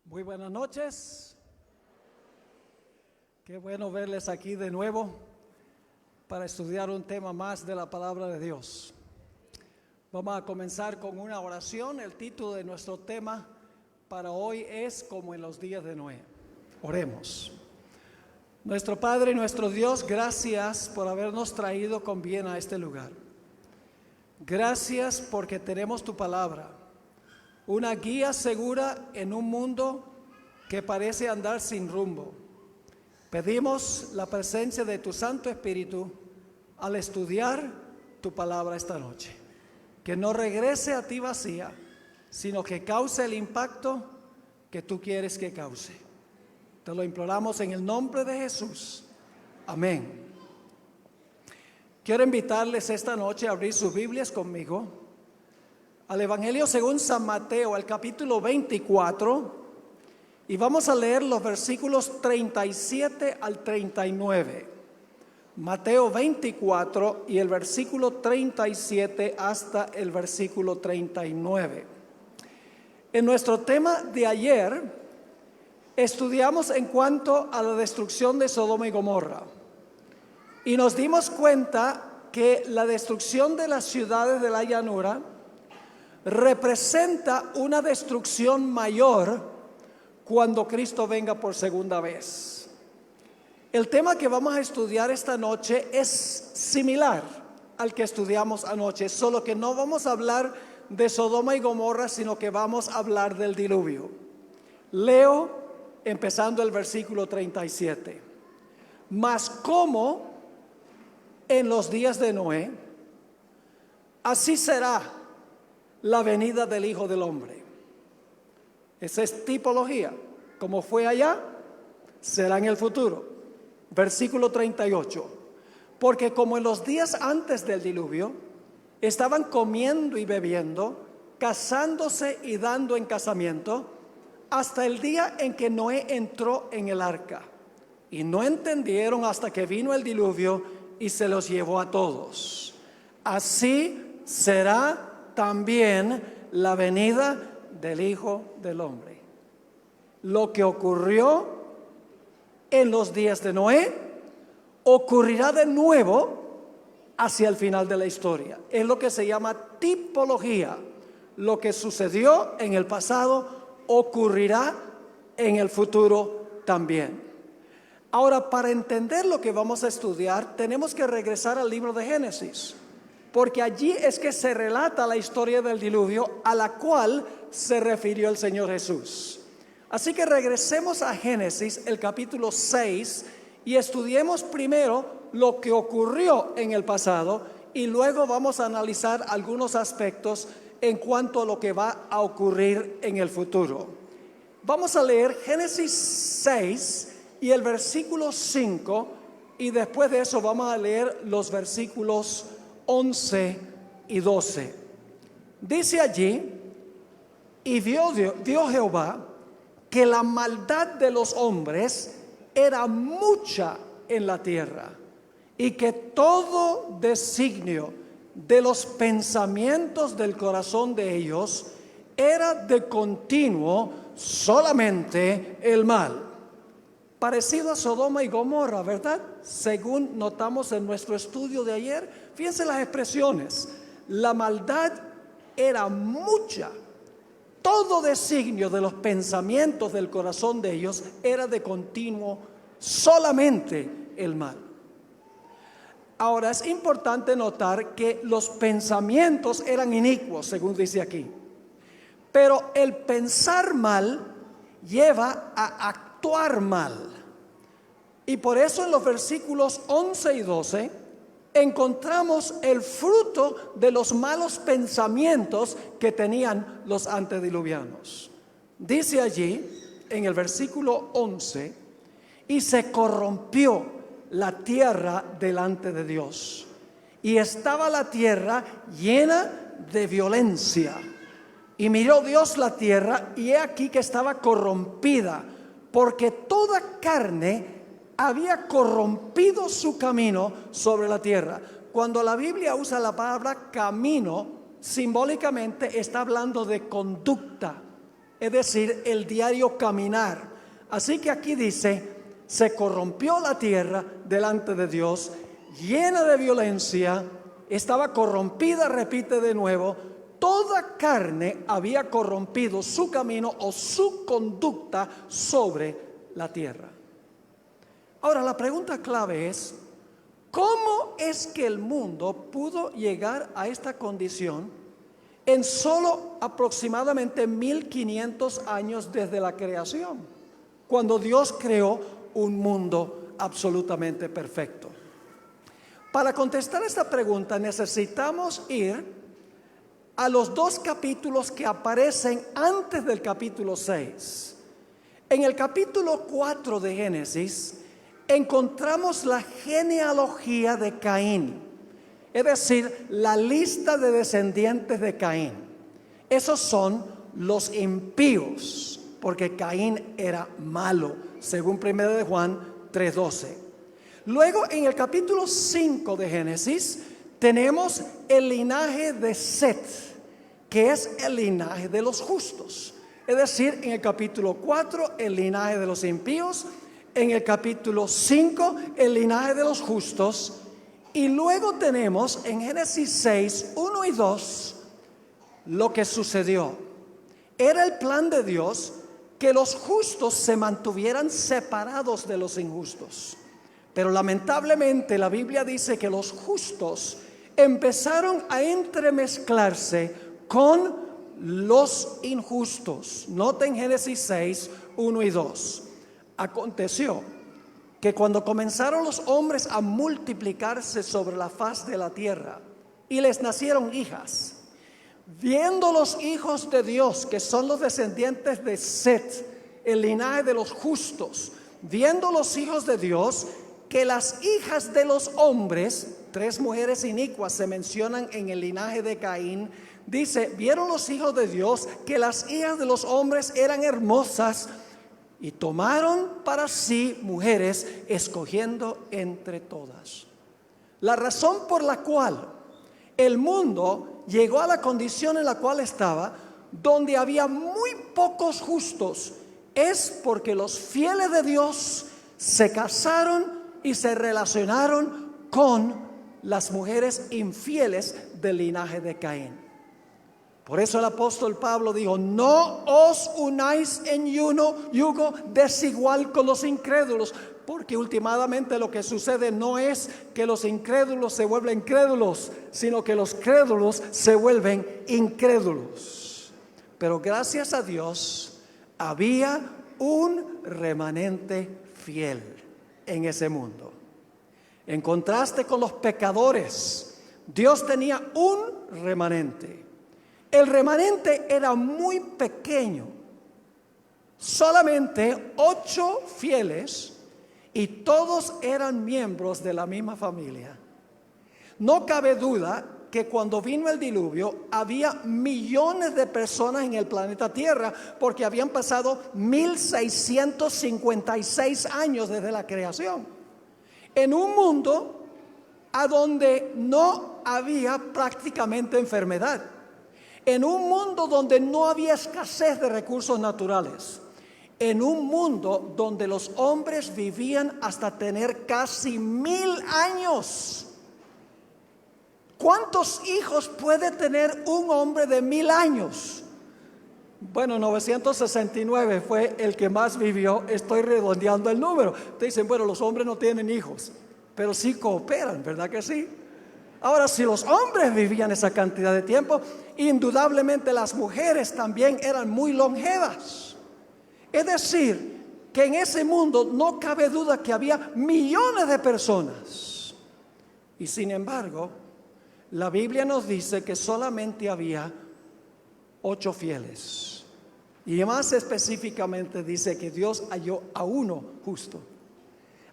Muy buenas noches. Qué bueno verles aquí de nuevo para estudiar un tema más de la palabra de Dios. Vamos a comenzar con una oración. El título de nuestro tema para hoy es como en los días de Noé. Oremos. Nuestro Padre y nuestro Dios, gracias por habernos traído con bien a este lugar. Gracias porque tenemos tu palabra, una guía segura en un mundo que parece andar sin rumbo. Pedimos la presencia de tu Santo Espíritu al estudiar tu palabra esta noche. Que no regrese a ti vacía, sino que cause el impacto que tú quieres que cause. Te lo imploramos en el nombre de Jesús. Amén. Quiero invitarles esta noche a abrir sus Biblias conmigo al Evangelio según San Mateo, al capítulo 24, y vamos a leer los versículos 37 al 39. Mateo 24 y el versículo 37 hasta el versículo 39. En nuestro tema de ayer estudiamos en cuanto a la destrucción de Sodoma y Gomorra y nos dimos cuenta que la destrucción de las ciudades de la llanura representa una destrucción mayor cuando Cristo venga por segunda vez. El tema que vamos a estudiar esta noche es similar al que estudiamos anoche, solo que no vamos a hablar de Sodoma y Gomorra, sino que vamos a hablar del diluvio. Leo empezando el versículo 37. Mas como en los días de Noé, así será la venida del Hijo del Hombre. Esa es tipología. Como fue allá, será en el futuro. Versículo 38. Porque como en los días antes del diluvio, estaban comiendo y bebiendo, casándose y dando en casamiento, hasta el día en que Noé entró en el arca. Y no entendieron hasta que vino el diluvio y se los llevó a todos. Así será también la venida del Hijo del Hombre. Lo que ocurrió en los días de Noé ocurrirá de nuevo hacia el final de la historia. Es lo que se llama tipología. Lo que sucedió en el pasado ocurrirá en el futuro también. Ahora, para entender lo que vamos a estudiar, tenemos que regresar al libro de Génesis, porque allí es que se relata la historia del diluvio a la cual se refirió el Señor Jesús. Así que regresemos a Génesis, el capítulo 6, y estudiemos primero lo que ocurrió en el pasado y luego vamos a analizar algunos aspectos en cuanto a lo que va a ocurrir en el futuro. Vamos a leer Génesis 6 y el versículo 5, y después de eso vamos a leer los versículos 11 y 12. Dice allí: y vio Jehová que la maldad de los hombres era mucha en la tierra, y que todo designio de los pensamientos del corazón de ellos era de continuo solamente el mal. Parecido a Sodoma y Gomorra, ¿verdad? Según notamos en nuestro estudio de ayer, fíjense las expresiones. La maldad era mucha. Todo designio de los pensamientos del corazón de ellos era de continuo solamente el mal. Ahora es importante notar que los pensamientos eran inicuos, según dice aquí. Pero el pensar mal lleva a actuar mal. Y por eso en los versículos 11 y 12 encontramos el fruto de los malos pensamientos que tenían los antediluvianos. Dice allí en el versículo 11: y se corrompió la tierra delante de Dios, y estaba la tierra llena de violencia. Y miró Dios la tierra, y he aquí que estaba corrompida, porque toda carne había corrompido su camino sobre la tierra. Cuando la Biblia usa la palabra camino, simbólicamente está hablando de conducta. es decir, el diario caminar. Así que aquí dice, se corrompió la tierra delante de Dios, llena de violencia, estaba corrompida, repite de nuevo, toda carne había corrompido su camino o su conducta sobre la tierra. Ahora, la pregunta clave es, ¿cómo es que el mundo pudo llegar a esta condición en solo aproximadamente 1500 años desde la creación, cuando Dios creó un mundo absolutamente perfecto? Para contestar esta pregunta necesitamos ir a los 2 capítulos que aparecen antes del capítulo 6. En el capítulo 4 de Génesis encontramos la genealogía de Caín, es decir, la lista de descendientes de Caín. Esos son los impíos, porque Caín era malo, según 1 de Juan 3:12. Luego, en el capítulo 5 de Génesis, tenemos el linaje de Set, que es el linaje de los justos. Es decir, en el capítulo 4, el linaje de los impíos. En el capítulo 5, el linaje de los justos. Y luego tenemos en Génesis 6, 1 y 2, lo que sucedió. Era el plan de Dios que los justos se mantuvieran separados de los injustos. Pero lamentablemente la Biblia dice que los justos empezaron a entremezclarse con los injustos. Noten Génesis 6, 1 y 2. Aconteció que cuando comenzaron los hombres a multiplicarse sobre la faz de la tierra y les nacieron hijas, viendo los hijos de Dios, que son los descendientes de Set, el linaje de los justos, viendo los hijos de Dios que las hijas de los hombres, 3 mujeres inicuas se mencionan en el linaje de Caín, dice, vieron los hijos de Dios que las hijas de los hombres eran hermosas y tomaron para sí mujeres, escogiendo entre todas. La razón por la cual el mundo llegó a la condición en la cual estaba, donde había muy pocos justos, es porque los fieles de Dios se casaron y se relacionaron con las mujeres infieles del linaje de Caín. Por eso el apóstol Pablo dijo, no os unáis en yugo desigual con los incrédulos, porque últimamente lo que sucede no es que los incrédulos se vuelven crédulos, sino que los crédulos se vuelven incrédulos. Pero gracias a Dios había un remanente fiel en ese mundo. En contraste con los pecadores, Dios tenía un remanente. El remanente era muy pequeño, solamente 8 fieles, y todos eran miembros de la misma familia. No cabe duda que cuando vino el diluvio había millones de personas en el planeta Tierra, porque habían pasado 1656 años desde la creación, en un mundo a donde no había prácticamente enfermedad, en un mundo donde no había escasez de recursos naturales, en un mundo donde los hombres vivían hasta tener casi 1000 años. ¿Cuántos hijos puede tener un hombre de 1000 años? Bueno, 969 fue el que más vivió. Estoy redondeando el número. Te dicen, bueno, los hombres no tienen hijos, pero sí cooperan, ¿verdad que sí? Ahora, si los hombres vivían esa cantidad de tiempo, indudablemente las mujeres también eran muy longevas. Es decir, que en ese mundo no cabe duda que había millones de personas. Y sin embargo, la Biblia nos dice que solamente había 8 fieles. Y más específicamente dice que Dios halló a uno justo.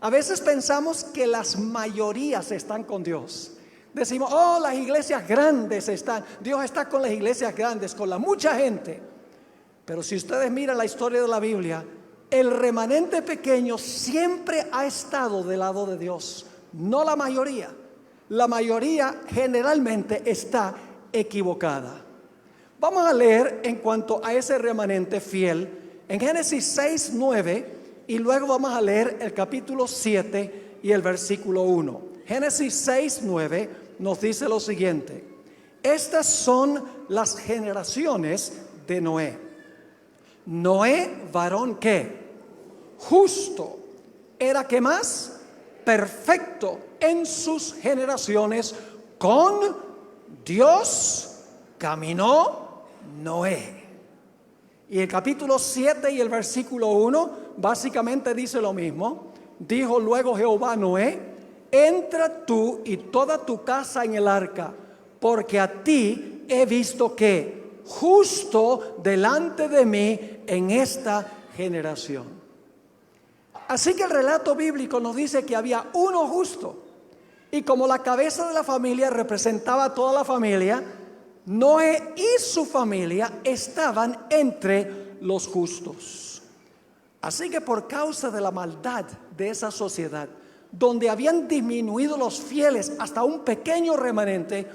A veces pensamos que las mayorías están con Dios. Decimos, oh, las iglesias grandes están. Dios está con las iglesias grandes, con la mucha gente. Pero si ustedes miran la historia de la Biblia, el remanente pequeño siempre ha estado del lado de Dios, no la mayoría. La mayoría generalmente está equivocada. Vamos a leer en cuanto a ese remanente fiel en Génesis 6, 9 y luego vamos a leer el capítulo 7 y el versículo 1. Génesis 6, 9 nos dice lo siguiente: estas son las generaciones de Noé. Noé, varón ¿qué? Justo. Era ¿qué más? Perfecto en sus generaciones. Con Dios caminó Noé. Y el capítulo 7 y el versículo 1 básicamente dice lo mismo. Dijo luego Jehová a Noé: entra tú y toda tu casa en el arca, porque a ti he visto que justo delante de mí en esta generación. Así que el relato bíblico nos dice que había uno justo, y como la cabeza de la familia representaba a toda la familia, Noé y su familia estaban entre los justos. Así que por causa de la maldad de esa sociedad, donde habían disminuido los fieles hasta un pequeño remanente,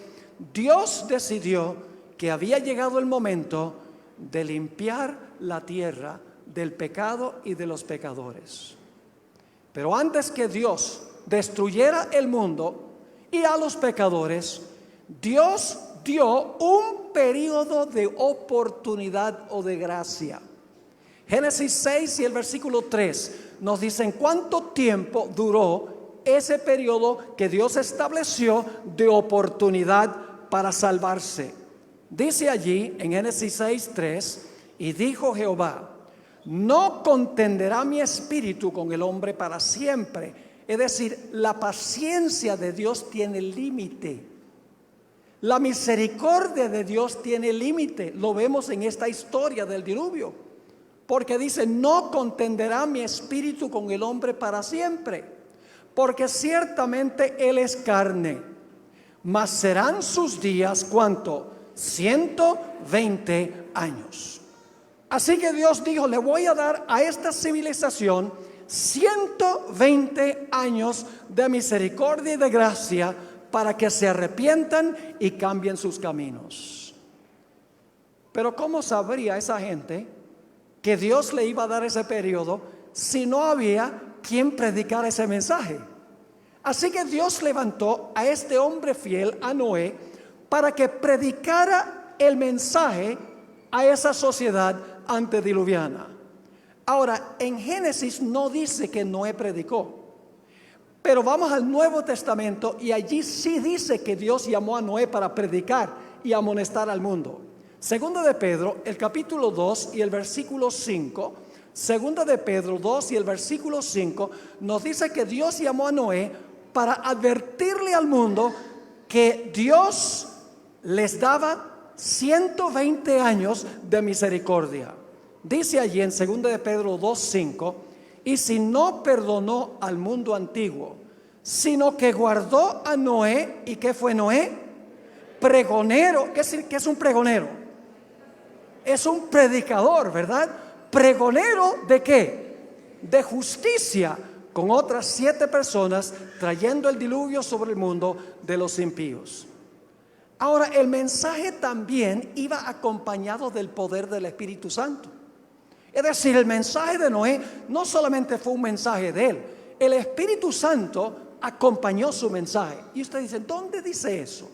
Dios decidió que había llegado el momento de limpiar la tierra del pecado y de los pecadores. Pero antes que Dios destruyera el mundo y a los pecadores, Dios dio un periodo de oportunidad o de gracia. Génesis 6 y el versículo 3 nos dicen cuánto tiempo duró ese periodo que Dios estableció de oportunidad para salvarse. Dice allí en Génesis 6, 3: y dijo Jehová: no contenderá mi espíritu con el hombre para siempre. Es decir, la paciencia de Dios tiene límite. La misericordia de Dios tiene límite. Lo vemos en esta historia del diluvio. Porque dice: no contenderá mi espíritu con el hombre para siempre. Porque ciertamente él es carne. Mas serán sus días, ¿cuánto? 120 años. Así que Dios dijo: le voy a dar a esta civilización 120 años de misericordia y de gracia para que se arrepientan y cambien sus caminos. Pero ¿cómo sabría esa gente que Dios le iba a dar ese periodo si no había quien predicara ese mensaje? Así que Dios levantó a este hombre fiel, a Noé, para que predicara el mensaje a esa sociedad antediluviana. Ahora, en Génesis no dice que Noé predicó, pero vamos al Nuevo Testamento y allí sí dice que Dios llamó a Noé para predicar y amonestar al mundo. Segunda de Pedro, el capítulo 2 y el versículo 5, Segunda de Pedro 2 y el versículo 5 nos dice que Dios llamó a Noé para advertirle al mundo que Dios les daba 120 años de misericordia. Dice allí en 2 de Pedro 2:5: y si no perdonó al mundo antiguo, sino que guardó a Noé. ¿Y qué fue Noé? Pregonero. ¿Qué es un pregonero? Es un predicador, ¿verdad? Pregonero ¿de qué? De justicia, con otras 7 personas, trayendo el diluvio sobre el mundo de los impíos. Ahora, el mensaje también iba acompañado del poder del Espíritu Santo. Es decir, el mensaje de Noé no solamente fue un mensaje de él, el Espíritu Santo acompañó su mensaje. Y usted dice: ¿dónde dice eso?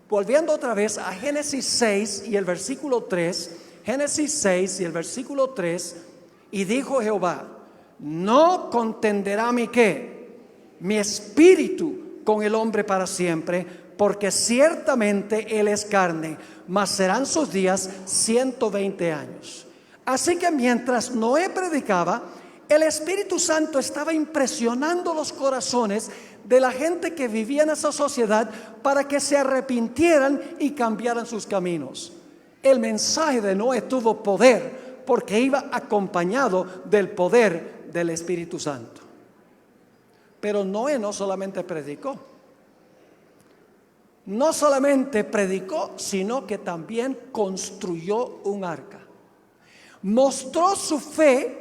Volviendo otra vez a Génesis 6 y el versículo 3, Génesis 6 y el versículo 3: y dijo Jehová: no contenderá mi ¿qué? Mi espíritu con el hombre para siempre, porque ciertamente él es carne, mas serán sus días 120 años. Así que mientras Noé predicaba, el Espíritu Santo estaba impresionando los corazones de la gente que vivía en esa sociedad para que se arrepintieran y cambiaran sus caminos. El mensaje de Noé tuvo poder porque iba acompañado del poder del Espíritu Santo. Pero Noé no solamente predicó. No solamente predicó, sino que también construyó un arca. Mostró su fe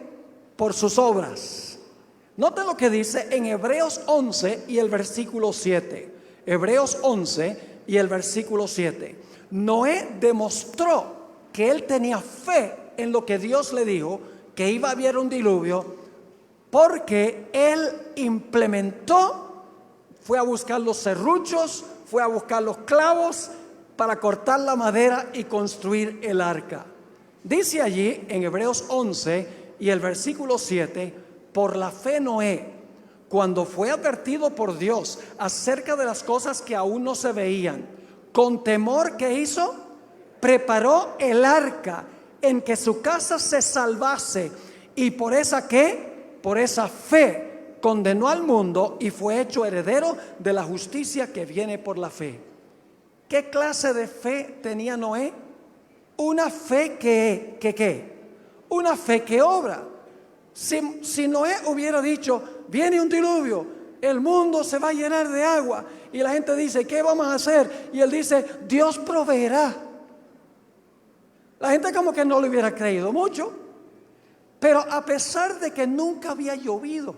por sus obras. Noten lo que dice en Hebreos 11 y el versículo 7. Hebreos 11 y el versículo 7. Noé demostró que él tenía fe en lo que Dios le dijo, que iba a haber un diluvio, porque él implementó, fue a buscar los serruchos, fue a buscar los clavos para cortar la madera y construir el arca. Dice allí en Hebreos 11 y el versículo 7, por la fe Noé, cuando fue advertido por Dios acerca de las cosas que aún no se veían, con temor, ¿qué hizo? Preparó el arca en que su casa se salvase, y por esa ¿qué? Por esa fe condenó al mundo y fue hecho heredero de la justicia que viene por la fe. ¿Qué clase de fe tenía Noé? Una fe ¿qué? Una fe que obra. Si Noé hubiera dicho, viene un diluvio, el mundo se va a llenar de agua, y la gente dice, ¿qué vamos a hacer? Y él dice, Dios proveerá. La gente como que no le hubiera creído mucho. Pero a pesar de que nunca había llovido,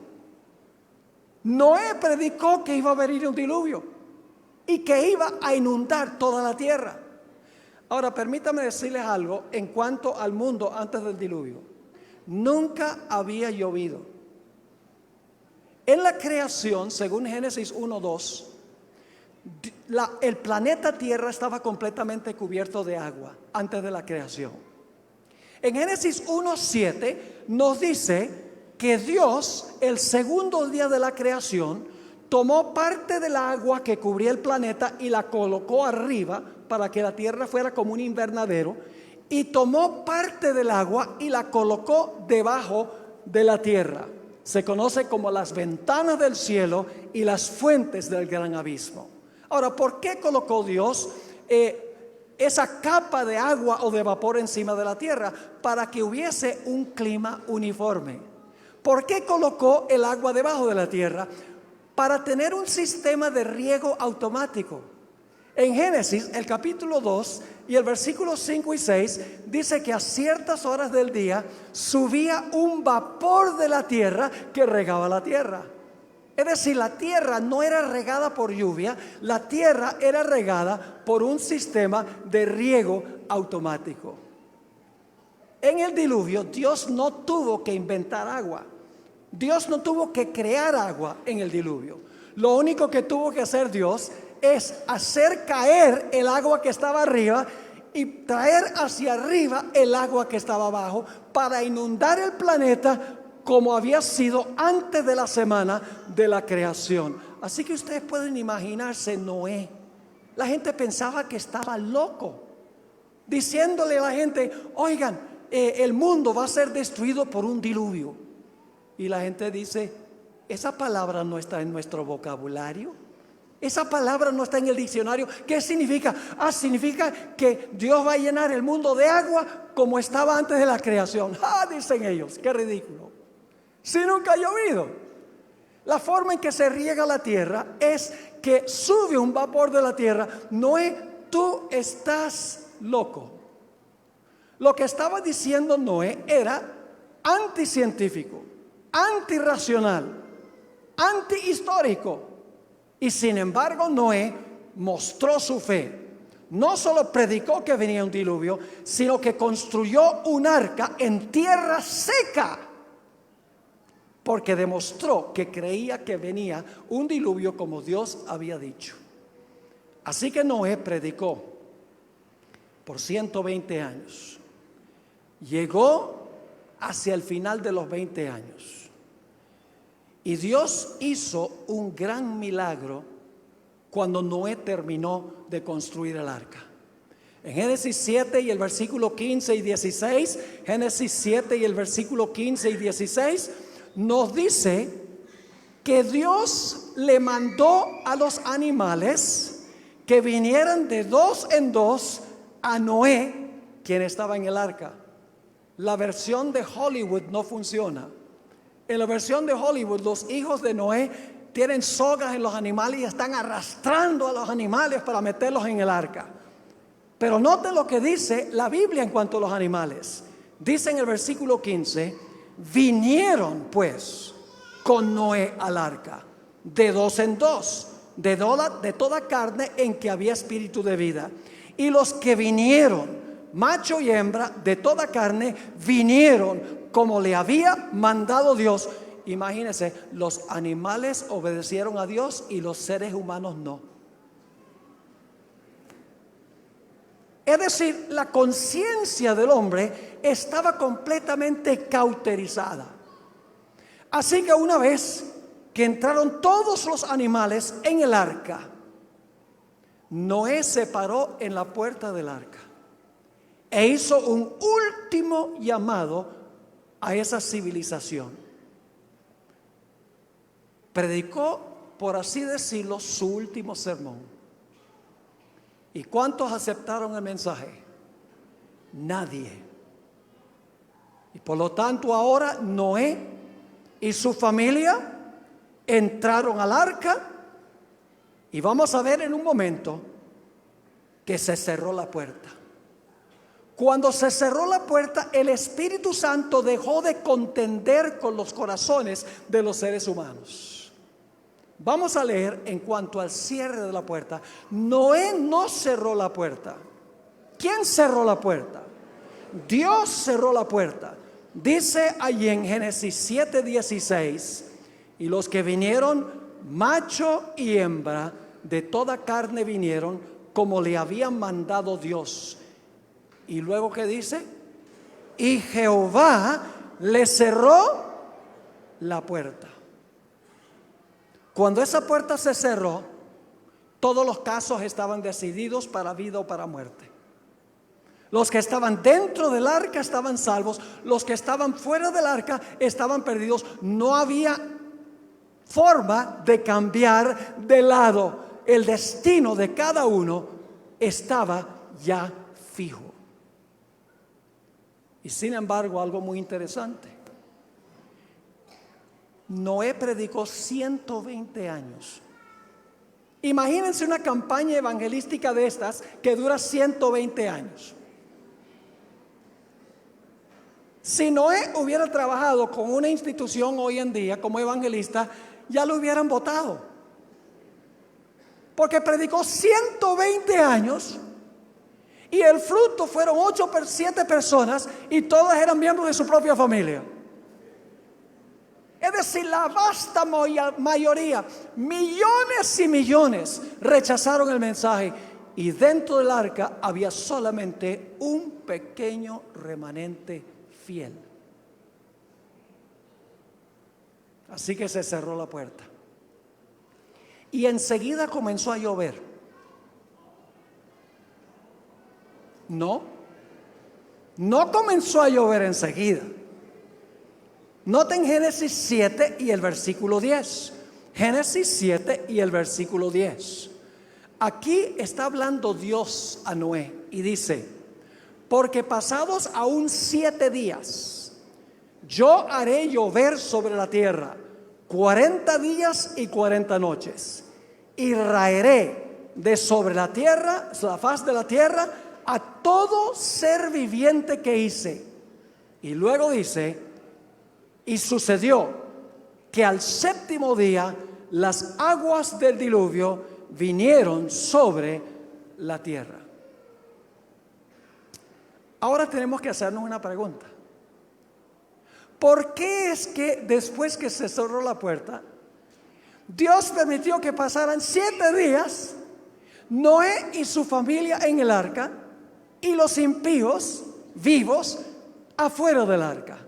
Noé predicó que iba a venir un diluvio y que iba a inundar toda la tierra. Ahora, permítame decirles algo en cuanto al mundo antes del diluvio. Nunca había llovido. En la creación, según Génesis 1:2, el planeta Tierra estaba completamente cubierto de agua antes de la creación. En Génesis 1:7 nos dice que Dios, el segundo día de la creación, tomó parte del agua que cubría el planeta y la colocó arriba para que la tierra fuera como un invernadero, y tomó parte del agua y la colocó debajo de la tierra. Se conoce como las ventanas del cielo y las fuentes del gran abismo. Ahora, ¿por qué colocó Dios esa capa de agua o de vapor encima de la tierra? Para que hubiese un clima uniforme. ¿Por qué colocó el agua debajo de la tierra? Para tener un sistema de riego automático. En Génesis, el capítulo 2 y el versículo 5 y 6 dice que a ciertas horas del día subía un vapor de la tierra que regaba la tierra. Es decir, la tierra no era regada por lluvia, la tierra era regada por un sistema de riego automático. En el diluvio, Dios no tuvo que inventar agua. Dios no tuvo que crear agua en el diluvio. Lo único que tuvo que hacer Dios es hacer caer el agua que estaba arriba y traer hacia arriba el agua que estaba abajo para inundar el planeta como había sido antes de la semana de la creación. Así que ustedes pueden imaginarse Noé. La gente pensaba que estaba loco, diciéndole a la gente, oigan, el mundo va a ser destruido por un diluvio. Y la gente dice, esa palabra no está en nuestro vocabulario. Esa palabra no está en el diccionario. ¿Qué significa? Significa que Dios va a llenar el mundo de agua como estaba antes de la creación. Dicen ellos, qué ridículo. Si nunca ha llovido. La forma en que se riega la tierra es que sube un vapor de la tierra. Noé, tú estás loco. Lo que estaba diciendo Noé era anticientífico, antirracional, antihistórico. Y sin embargo Noé mostró su fe. No solo predicó que venía un diluvio, sino que construyó un arca en tierra seca, porque demostró que creía que venía un diluvio como Dios había dicho. Así que Noé predicó por 120 años. Llegó hacia el final de los 20 años. Y Dios hizo un gran milagro cuando Noé terminó de construir el arca. En Génesis 7 y el versículo 15 y 16, Génesis 7 y el versículo 15 y 16, nos dice que Dios le mandó a los animales que vinieran de dos en dos a Noé, quien estaba en el arca. La versión de Hollywood no funciona. En la versión de Hollywood, los hijos de Noé tienen sogas en los animales y están arrastrando a los animales para meterlos en el arca. Pero noten lo que dice la Biblia en cuanto a los animales. Dice en el versículo 15, vinieron pues con Noé al arca, de dos en dos, de toda carne en que había espíritu de vida. Y los que vinieron, macho y hembra, de toda carne, vinieron como le había mandado Dios. Imagínense, los animales obedecieron a Dios y los seres humanos no. Es decir, la conciencia del hombre estaba completamente cauterizada. Así que una vez que entraron todos los animales en el arca, Noé se paró en la puerta del arca e hizo un último llamado a esa civilización. Predicó, por así decirlo, su último sermón. ¿Y cuántos aceptaron el mensaje? Nadie. Y por lo tanto ahora Noé y su familia entraron al arca, y vamos a ver en un momento que se cerró la puerta. Cuando se cerró la puerta, el Espíritu Santo dejó de contender con los corazones de los seres humanos. Vamos a leer en cuanto al cierre de la puerta. Noé no cerró la puerta. ¿Quién cerró la puerta? Dios cerró la puerta. Dice allí en Génesis 7:16, y los que vinieron, macho y hembra, de toda carne vinieron, como le habían mandado Dios. Y luego, ¿qué dice? Y Jehová le cerró la puerta. Cuando esa puerta se cerró, todos los casos estaban decididos para vida o para muerte. Los que estaban dentro del arca estaban salvos, los que estaban fuera del arca estaban perdidos. No había forma de cambiar de lado. El destino de cada uno estaba ya fijo. Y sin embargo, algo muy interesante. Noé predicó 120 años. Imagínense una campaña evangelística de estas que dura 120 años. Si Noé hubiera trabajado con una institución hoy en día como evangelista, ya lo hubieran votado. Porque predicó 120 años y el fruto fueron 7 personas y todas eran miembros de su propia familia. Es decir, la vasta mayoría, millones y millones, rechazaron el mensaje. Y dentro del arca había solamente un pequeño remanente fiel. Así que se cerró la puerta. Y enseguida comenzó a llover. No comenzó a llover enseguida. Noten Génesis 7 y el versículo 10. Génesis 7 y el versículo 10. Aquí está hablando Dios a Noé y dice: porque pasados aún 7 días, yo haré llover sobre la tierra 40 días y 40 noches, y raeré de sobre la tierra, la faz de la tierra, a todo ser viviente que hice. Y luego dice: y sucedió que al 7º día las aguas del diluvio vinieron sobre la tierra. Ahora tenemos que hacernos una pregunta. ¿Por qué es que después que se cerró la puerta, Dios permitió que pasaran 7 días, Noé y su familia en el arca, y los impíos vivos afuera del arca?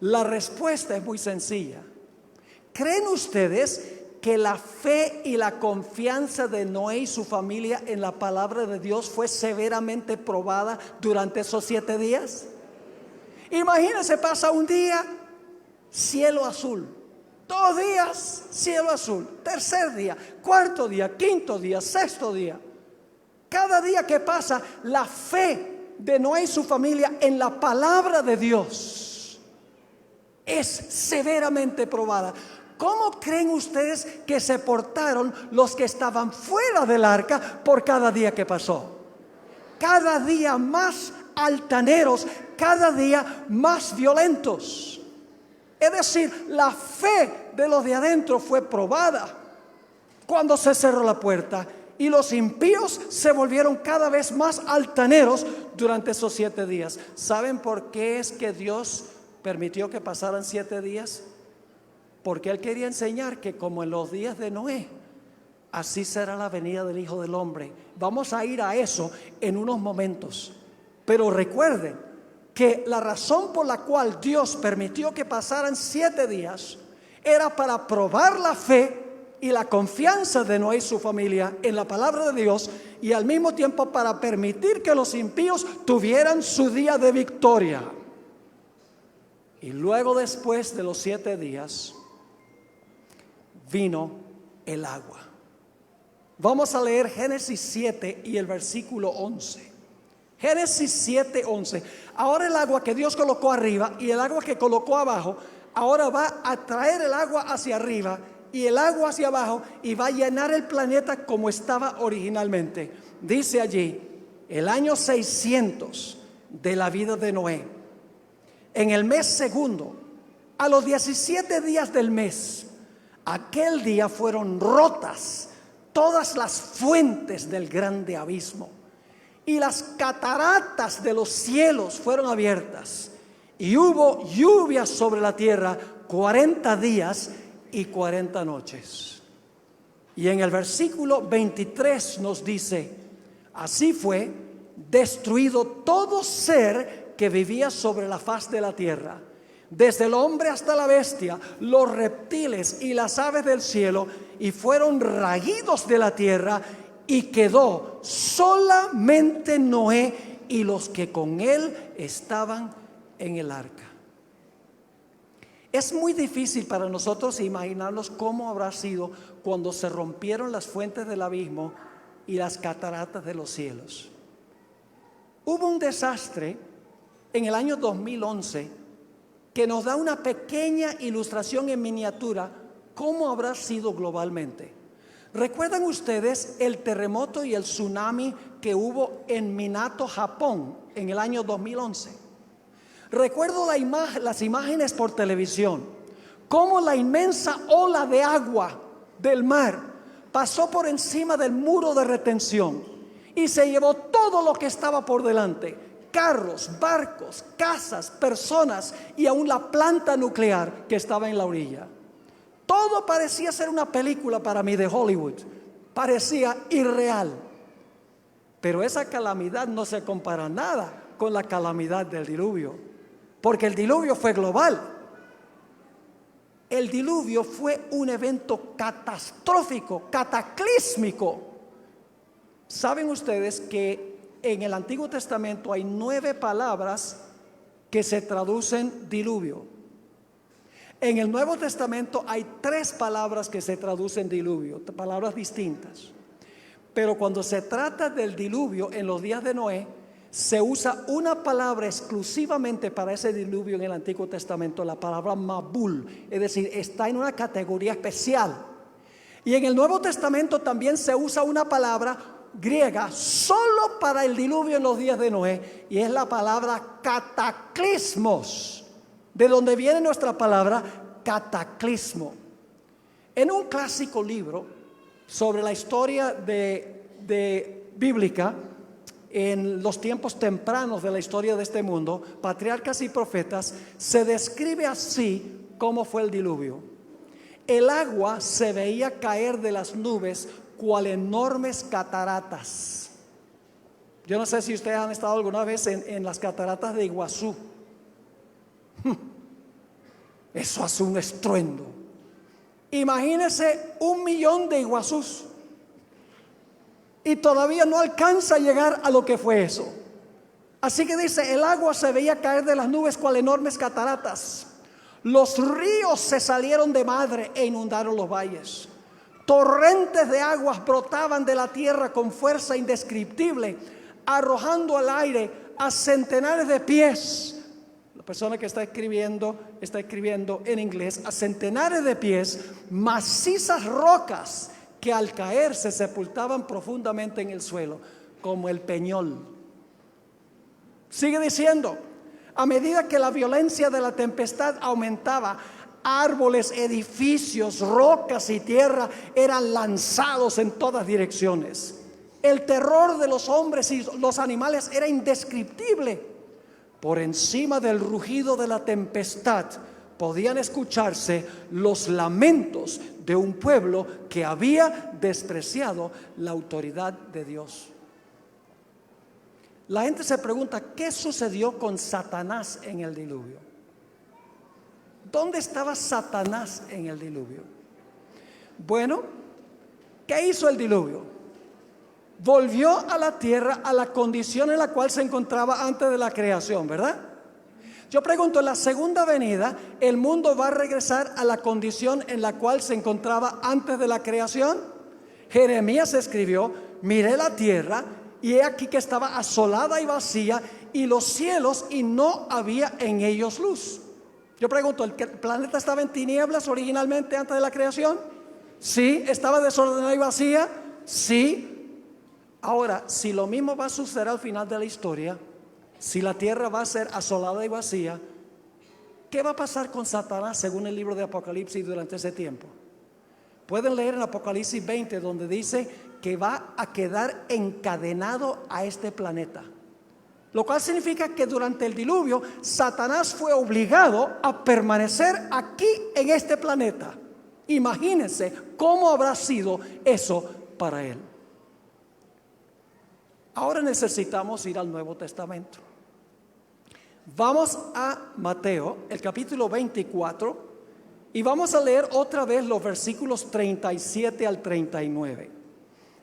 La respuesta es muy sencilla. ¿Creen ustedes que la fe y la confianza de Noé y su familia en la palabra de Dios fue severamente probada durante esos 7 días? Imagínense, pasa un día, cielo azul. 2 días, cielo azul. 3er día, 4º día, 5º día, 6º día. Cada día que pasa, la fe de Noé y su familia en la palabra de Dios es severamente probada. ¿Cómo creen ustedes que se portaron los que estaban fuera del arca por cada día que pasó? Cada día más altaneros, cada día más violentos. Es decir, la fe de los de adentro fue probada cuando se cerró la puerta y los impíos se volvieron cada vez más altaneros durante esos 7 días. ¿Saben por qué es que Dios permitió que pasaran 7 días? Porque Él quería enseñar que como en los días de Noé, así será la venida del Hijo del Hombre. Vamos a ir a eso en unos momentos. Pero recuerden que la razón por la cual Dios permitió que pasaran 7 días era para probar la fe y la confianza de Noé y su familia en la palabra de Dios, y al mismo tiempo para permitir que los impíos tuvieran su día de victoria. Y luego, después de los 7 días, vino el agua. Vamos a leer Génesis 7 y el versículo 11. Génesis 7, 11. Ahora el agua que Dios colocó arriba y el agua que colocó abajo, ahora va a traer el agua hacia arriba y el agua hacia abajo, y va a llenar el planeta como estaba originalmente. Dice allí, el año 600 de la vida de Noé, en el mes segundo, a los 17 días del mes, aquel día fueron rotas todas las fuentes del grande abismo, y las cataratas de los cielos fueron abiertas, y hubo lluvia sobre la tierra 40 días y 40 noches. Y en el versículo 23 nos dice, así fue destruido todo ser que vivía sobre la faz de la tierra, desde el hombre hasta la bestia, los reptiles y las aves del cielo, y fueron raídos de la tierra, y quedó solamente Noé y los que con él estaban en el arca. Es muy difícil para nosotros imaginarnos cómo habrá sido cuando se rompieron las fuentes del abismo y las cataratas de los cielos. Hubo un desastre en el año 2011 que nos da una pequeña ilustración en miniatura cómo habrá sido globalmente. ¿Recuerdan ustedes el terremoto y el tsunami que hubo en Minato, Japón, en el año 2011? Recuerdo las imágenes por televisión, cómo la inmensa ola de agua del mar pasó por encima del muro de retención y se llevó todo lo que estaba por delante: carros, barcos, casas, personas y aún la planta nuclear que estaba en la orilla. Todo parecía ser una película para mí de Hollywood, parecía irreal. Pero esa calamidad no se compara nada con la calamidad del diluvio, porque el diluvio fue global. El diluvio fue un evento catastrófico, cataclísmico. ¿Saben ustedes que en el Antiguo Testamento hay 9 palabras que se traducen diluvio? En el Nuevo Testamento hay 3 palabras que se traducen diluvio, palabras distintas. Pero cuando se trata del diluvio en los días de Noé, se usa una palabra exclusivamente para ese diluvio en el Antiguo Testamento, la palabra Mabul, es decir, está en una categoría especial. Y en el Nuevo Testamento también se usa una palabra griega solo para el diluvio en los días de Noé, y es la palabra cataclismos, de donde viene nuestra palabra cataclismo. En un clásico libro sobre la historia bíblica en los tiempos tempranos de la historia de este mundo, Patriarcas y Profetas, se describe así cómo fue el diluvio. El agua se veía caer de las nubes cual enormes cataratas. Yo no sé si ustedes han estado alguna vez en las cataratas de Iguazú. Eso hace un estruendo. Imagínense 1 millón de Iguazús y todavía no alcanza a llegar a lo que fue eso. Así que dice, el agua se veía caer de las nubes cual enormes cataratas. Los ríos se salieron de madre e inundaron los valles. Torrentes de aguas brotaban de la tierra con fuerza indescriptible, arrojando al aire a centenares de pies. La persona que está escribiendo en inglés, a centenares de pies, macizas rocas que al caer se sepultaban profundamente en el suelo, como el peñol. Sigue diciendo, a medida que la violencia de la tempestad aumentaba, árboles, edificios, rocas y tierra eran lanzados en todas direcciones. El terror de los hombres y los animales era indescriptible. Por encima del rugido de la tempestad podían escucharse los lamentos de un pueblo que había despreciado la autoridad de Dios. La gente se pregunta, ¿qué sucedió con Satanás en el diluvio? ¿Dónde estaba Satanás en el diluvio? Bueno, ¿qué hizo el diluvio? Volvió a la tierra a la condición en la cual se encontraba antes de la creación, ¿verdad? Yo pregunto, en la segunda venida, ¿el mundo va a regresar a la condición en la cual se encontraba antes de la creación? Jeremías escribió, miré la tierra y he aquí que estaba asolada y vacía, y los cielos, y no había en ellos luz. Yo pregunto, ¿el planeta estaba en tinieblas originalmente antes de la creación? Sí. ¿Estaba desordenada y vacía? Sí. Ahora, si lo mismo va a suceder al final de la historia, si la tierra va a ser asolada y vacía, ¿qué va a pasar con Satanás según el libro de Apocalipsis durante ese tiempo? Pueden leer en Apocalipsis 20 donde dice que va a quedar encadenado a este planeta, lo cual significa que durante el diluvio Satanás fue obligado a permanecer aquí en este planeta. Imagínense cómo habrá sido eso para él. Ahora necesitamos ir al Nuevo Testamento. Vamos a Mateo, el capítulo 24, y vamos a leer otra vez los versículos 37 al 39.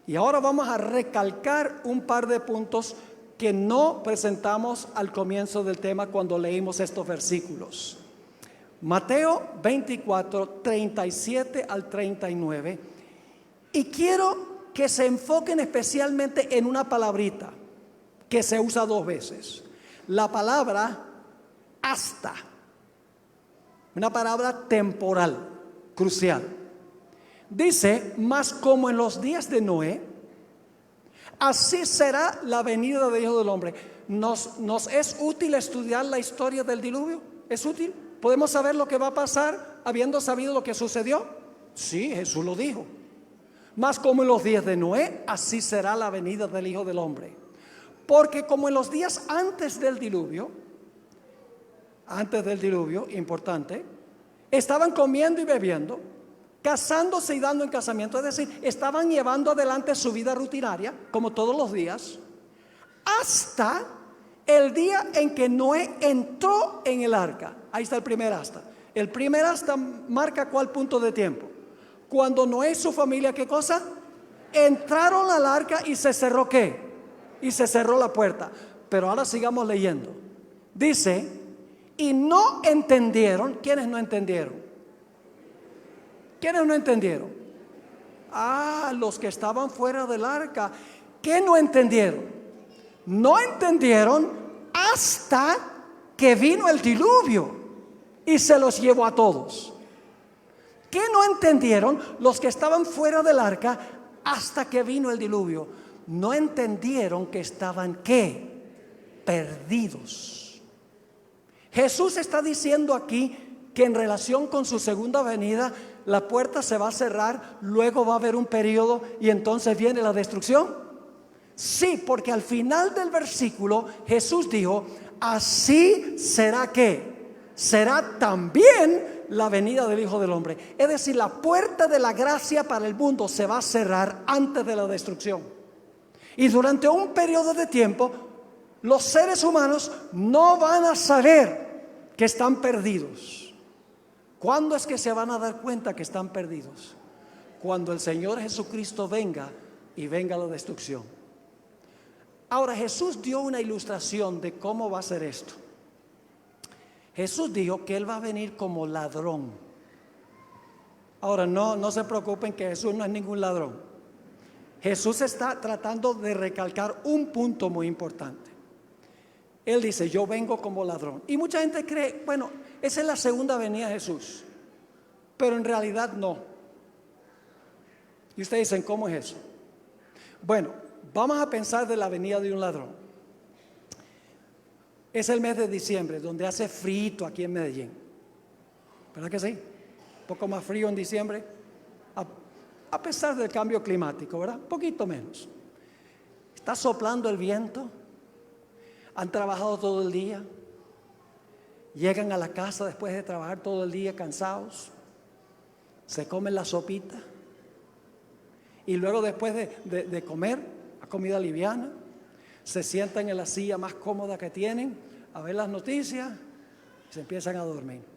Y ahora vamos a recalcar un par de puntos que no presentamos al comienzo del tema cuando leímos estos versículos. Mateo 24, 37 al 39. Y quiero que se enfoquen especialmente en una palabrita que se usa dos veces. La palabra hasta. Una palabra temporal, crucial. Dice, mas como en los días de Noé, así será la venida del Hijo del Hombre. ¿Nos es útil estudiar la historia del diluvio? ¿Es útil? ¿Podemos saber lo que va a pasar habiendo sabido lo que sucedió? Sí, Jesús lo dijo. Mas como en los días de Noé, así será la venida del Hijo del Hombre. Porque como en los días antes del diluvio, importante, estaban comiendo y bebiendo, casándose y dando en casamiento, es decir, estaban llevando adelante su vida rutinaria, como todos los días, hasta el día en que Noé entró en el arca. Ahí está el primer hasta. El primer hasta marca cuál punto de tiempo. Cuando Noé y su familia, ¿qué cosa? Entraron al arca y se cerró ¿qué? Y se cerró la puerta. Pero ahora sigamos leyendo. Dice, y no entendieron. ¿Quiénes no entendieron? ¿Quiénes no entendieron? Los que estaban fuera del arca. ¿Qué no entendieron? No entendieron hasta que vino el diluvio y se los llevó a todos. ¿Qué no entendieron los que estaban fuera del arca hasta que vino el diluvio? No entendieron que estaban ¿qué? Perdidos. Jesús está diciendo aquí que en relación con su segunda venida, la puerta se va a cerrar, luego va a haber un periodo y entonces viene la destrucción. Sí, porque al final del versículo Jesús dijo, así será ¿qué? Será también la venida del Hijo del Hombre. Es decir, la puerta de la gracia para el mundo se va a cerrar antes de la destrucción. Y durante un periodo de tiempo, los seres humanos no van a saber que están perdidos. ¿Cuándo es que se van a dar cuenta que están perdidos? Cuando el Señor Jesucristo venga y venga la destrucción. Ahora, Jesús dio una ilustración de cómo va a ser esto. Jesús dijo que Él va a venir como ladrón. Ahora, no se preocupen que Jesús no es ningún ladrón. Jesús está tratando de recalcar un punto muy importante. Él dice, yo vengo como ladrón. Y mucha gente cree, bueno, esa es la segunda venida de Jesús. Pero en realidad no. Y ustedes dicen, ¿cómo es eso? Bueno, vamos a pensar de la venida de un ladrón. Es el mes de diciembre, donde hace frío aquí en Medellín. ¿verdad que sí? Un poco más frío en diciembre, a pesar del cambio climático, ¿verdad? Un poquito menos. Está soplando el viento, han trabajado todo el día, llegan a la casa después de trabajar todo el día cansados, se comen la sopita y luego después de comer la comida liviana, se sientan en la silla más cómoda que tienen a ver las noticias y se empiezan a dormir.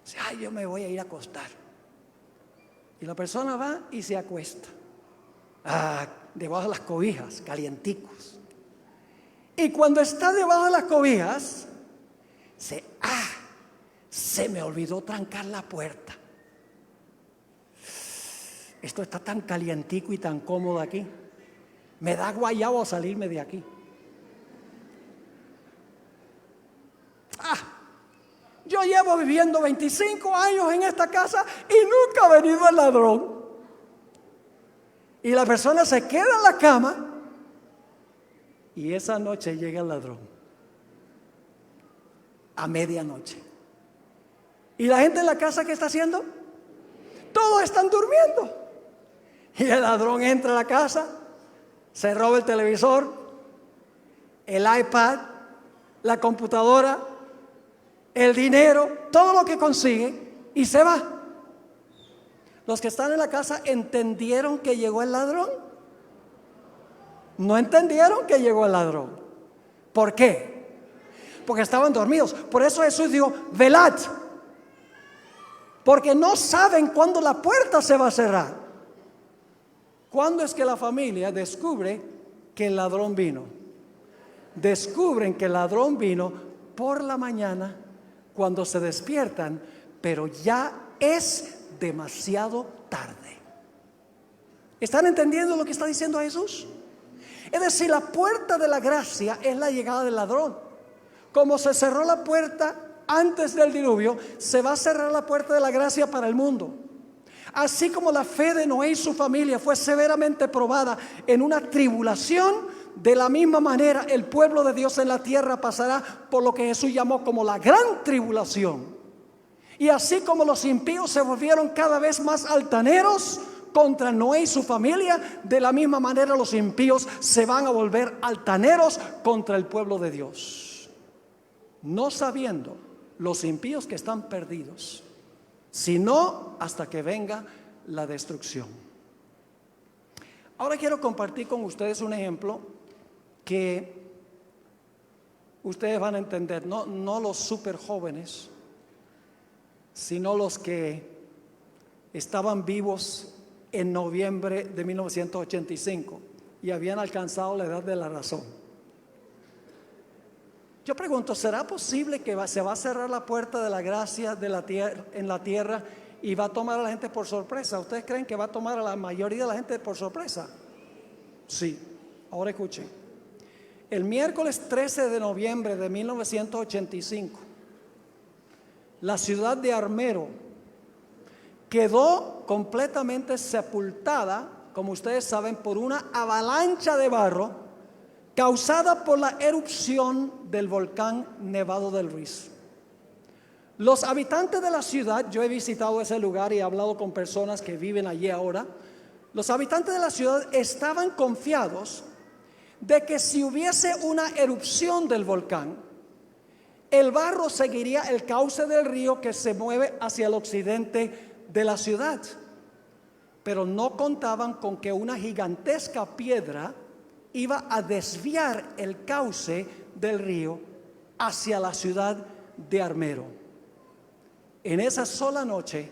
Dice, ay, yo me voy a ir a acostar. Y la persona va y se acuesta. Debajo de las cobijas, calienticos. Y cuando está debajo de las cobijas, se me olvidó trancar la puerta. Esto está tan calientico y tan cómodo aquí. Me da guayabo salirme de aquí. Yo llevo viviendo 25 años en esta casa y nunca ha venido el ladrón. Y la persona se queda en la cama y esa noche llega el ladrón. A medianoche. ¿Y la gente en la casa qué está haciendo? Todos están durmiendo. Y el ladrón entra a la casa, se roba el televisor, el iPad, la computadora, el dinero, todo lo que consigue y se va. Los que están en la casa entendieron que llegó el ladrón. No entendieron que llegó el ladrón. ¿Por qué? Porque estaban dormidos. Por eso Jesús dijo, velad. Porque no saben cuándo la puerta se va a cerrar. ¿Cuándo es que la familia descubre que el ladrón vino? Descubren que el ladrón vino por la mañana cuando se despiertan, pero ya es demasiado tarde. ¿Están entendiendo lo que está diciendo Jesús? Es decir, la puerta de la gracia es la llegada del ladrón. Como se cerró la puerta antes del diluvio, se va a cerrar la puerta de la gracia para el mundo. Así como la fe de Noé y su familia fue severamente probada en una tribulación, de la misma manera el pueblo de Dios en la tierra pasará por lo que Jesús llamó como la gran tribulación. Y así como los impíos se volvieron cada vez más altaneros contra Noé y su familia, de la misma manera los impíos se van a volver altaneros contra el pueblo de Dios. No sabiendo los impíos que están perdidos, sino hasta que venga la destrucción. Ahora quiero compartir con ustedes un ejemplo que ustedes van a entender, no los súper jóvenes, sino los que estaban vivos en noviembre de 1985 y habían alcanzado la edad de la razón. Yo pregunto, ¿será posible que se va a cerrar la puerta de la gracia de la tierra, en la tierra y va a tomar a la gente por sorpresa? ¿Ustedes creen que va a tomar a la mayoría de la gente por sorpresa? Sí. Ahora escuchen. El miércoles 13 de noviembre de 1985, la ciudad de Armero quedó completamente sepultada, como ustedes saben, por una avalancha de barro causada por la erupción del volcán Nevado del Ruiz. Los habitantes de la ciudad, yo he visitado ese lugar y he hablado con personas que viven allí ahora. Los habitantes de la ciudad estaban confiados de que si hubiese una erupción del volcán, el barro seguiría el cauce del río que se mueve hacia el occidente de la ciudad. Pero no contaban con que una gigantesca piedra iba a desviar el cauce del río hacia la ciudad de Armero. En esa sola noche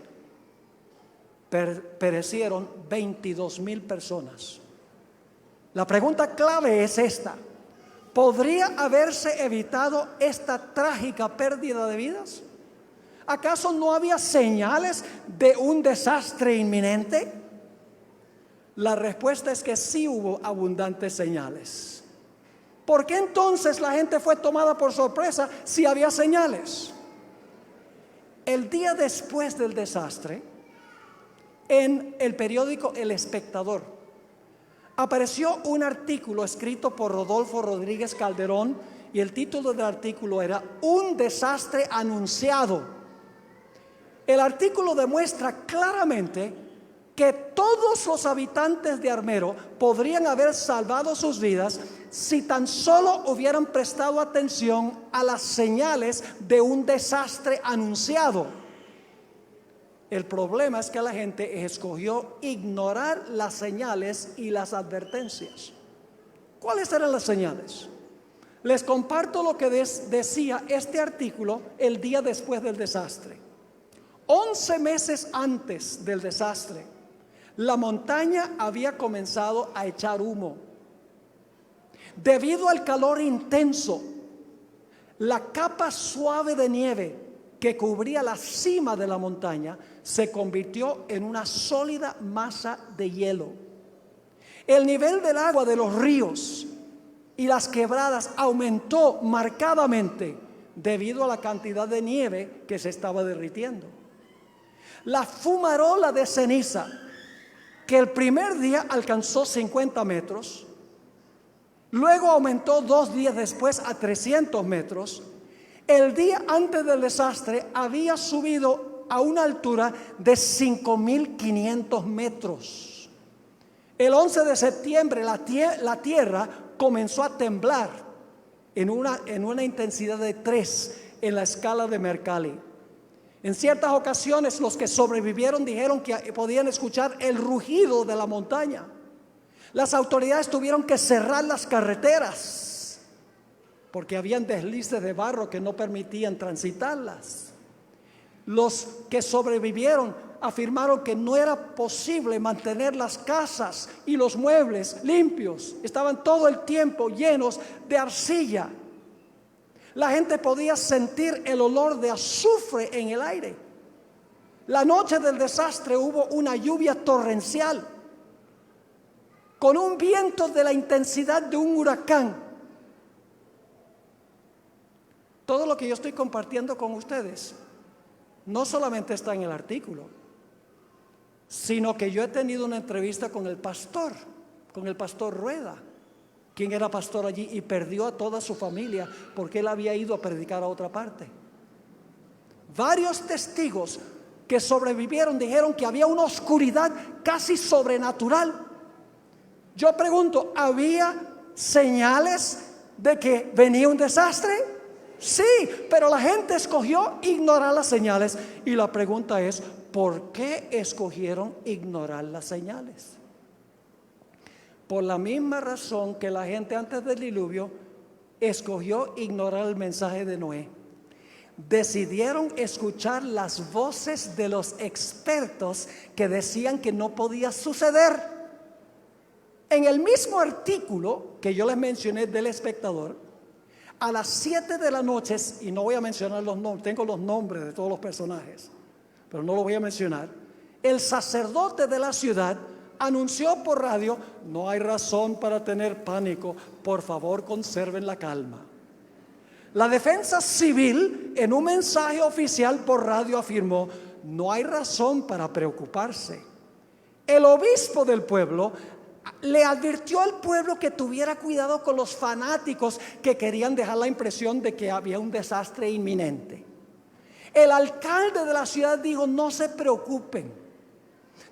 perecieron 22,000 personas. La pregunta clave es esta: ¿podría haberse evitado esta trágica pérdida de vidas? ¿Acaso no había señales de un desastre inminente? La respuesta es que sí hubo abundantes señales. ¿Por qué entonces la gente fue tomada por sorpresa si había señales? El día después del desastre, en el periódico El Espectador, apareció un artículo escrito por Rodolfo Rodríguez Calderón y el título del artículo era "Un desastre anunciado". El artículo demuestra claramente que todos los habitantes de Armero podrían haber salvado sus vidas si tan solo hubieran prestado atención a las señales de un desastre anunciado. El problema es que la gente escogió ignorar las señales y las advertencias. ¿Cuáles eran las señales? Les comparto lo que decía este artículo el día después del desastre. 11 meses antes del desastre, la montaña había comenzado a echar humo. Debido al calor intenso, la capa suave de nieve que cubría la cima de la montaña se convirtió en una sólida masa de hielo. El nivel del agua de los ríos y las quebradas aumentó marcadamente debido a la cantidad de nieve que se estaba derritiendo. La fumarola de ceniza, que el primer día alcanzó 50 metros, luego aumentó 2 días después a 300 metros, el día antes del desastre había subido a una altura de 5.500 metros. El 11 de septiembre la tierra comenzó a temblar en una intensidad de 3 en la escala de Mercalli. En ciertas ocasiones los que sobrevivieron dijeron que podían escuchar el rugido de la montaña. Las autoridades tuvieron que cerrar las carreteras porque habían deslices de barro que no permitían transitarlas. Los que sobrevivieron afirmaron que no era posible mantener las casas y los muebles limpios. Estaban todo el tiempo llenos de arcilla. La gente podía sentir el olor de azufre en el aire. La noche del desastre hubo una lluvia torrencial con un viento de la intensidad de un huracán. Todo lo que yo estoy compartiendo con ustedes no solamente está en el artículo, sino que yo he tenido una entrevista con el pastor Rueda, quien era pastor allí y perdió a toda su familia porque él había ido a predicar a otra parte. Varios testigos que sobrevivieron dijeron que había una oscuridad casi sobrenatural. Yo pregunto, ¿había señales de que venía un desastre? Sí, pero la gente escogió ignorar las señales. Y la pregunta es, ¿por qué escogieron ignorar las señales? Por la misma razón que la gente antes del diluvio escogió ignorar el mensaje de Noé. Decidieron escuchar las voces de los expertos que decían que no podía suceder. En el mismo artículo que yo les mencioné del Espectador, a las 7 de la noche, y no voy a mencionar los nombres, tengo los nombres de todos los personajes, pero no lo voy a mencionar, el sacerdote de la ciudad anunció por radio: no hay razón para tener pánico, por favor conserven la calma. La defensa civil en un mensaje oficial por radio afirmó: no hay razón para preocuparse. El obispo del pueblo le advirtió al pueblo que tuviera cuidado con los fanáticos que querían dejar la impresión de que había un desastre inminente. El alcalde de la ciudad dijo: no se preocupen.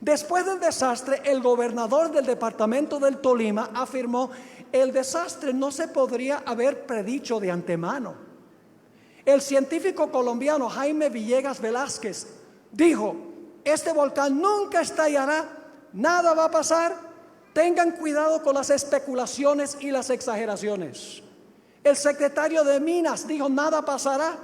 Después del desastre, el gobernador del departamento del Tolima afirmó: el desastre no se podría haber predicho de antemano. El científico colombiano Jaime Villegas Velázquez dijo: este volcán nunca estallará, nada va a pasar, tengan cuidado con las especulaciones y las exageraciones. El secretario de Minas dijo: nada pasará.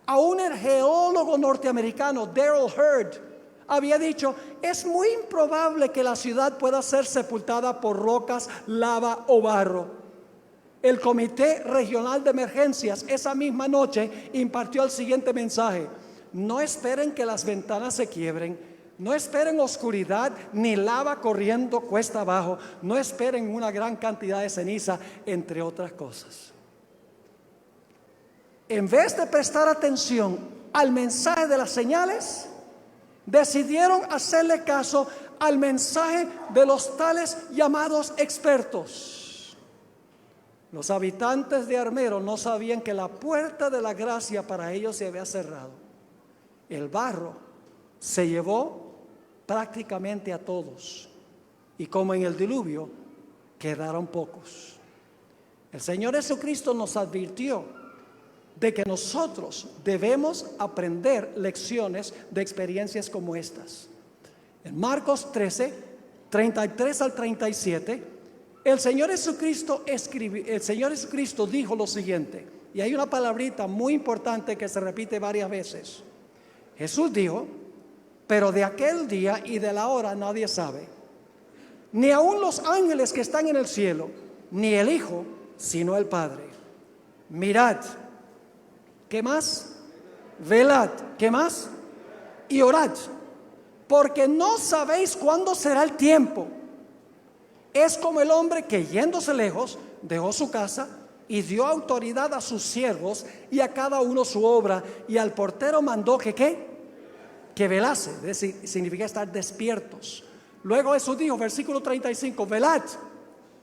Aún el geólogo norteamericano Daryl Hurd había dicho: es muy improbable que la ciudad pueda ser sepultada por rocas, lava o barro. El Comité Regional de Emergencias esa misma noche impartió el siguiente mensaje: no esperen que las ventanas se quiebren, no esperen oscuridad ni lava corriendo cuesta abajo, no esperen una gran cantidad de ceniza, entre otras cosas. En vez de prestar atención al mensaje de las señales, decidieron hacerle caso al mensaje de los tales llamados expertos. Los habitantes de Armero no sabían que la puerta de la gracia para ellos se había cerrado el barro se llevó prácticamente a todos. Y como en el diluvio, quedaron pocos. El Señor Jesucristo nos advirtió de que nosotros debemos aprender lecciones de experiencias como estas. En Marcos 13, 33 al 37, el Señor Jesucristo dijo lo siguiente, y hay una palabrita muy importante que se repite varias veces. Jesús dijo: pero de aquel día y de la hora nadie sabe, ni aun los ángeles que están en el cielo, ni el Hijo, sino el Padre. Mirad, ¿qué más? Velad, ¿qué más? Y orad, porque no sabéis cuándo será el tiempo. Es como el hombre que, yéndose lejos, dejó su casa y dio autoridad a sus siervos y a cada uno su obra, y al portero mandó que ¿qué? Que velase, es decir, significa estar despiertos. Luego Jesús dijo, versículo 35, velad,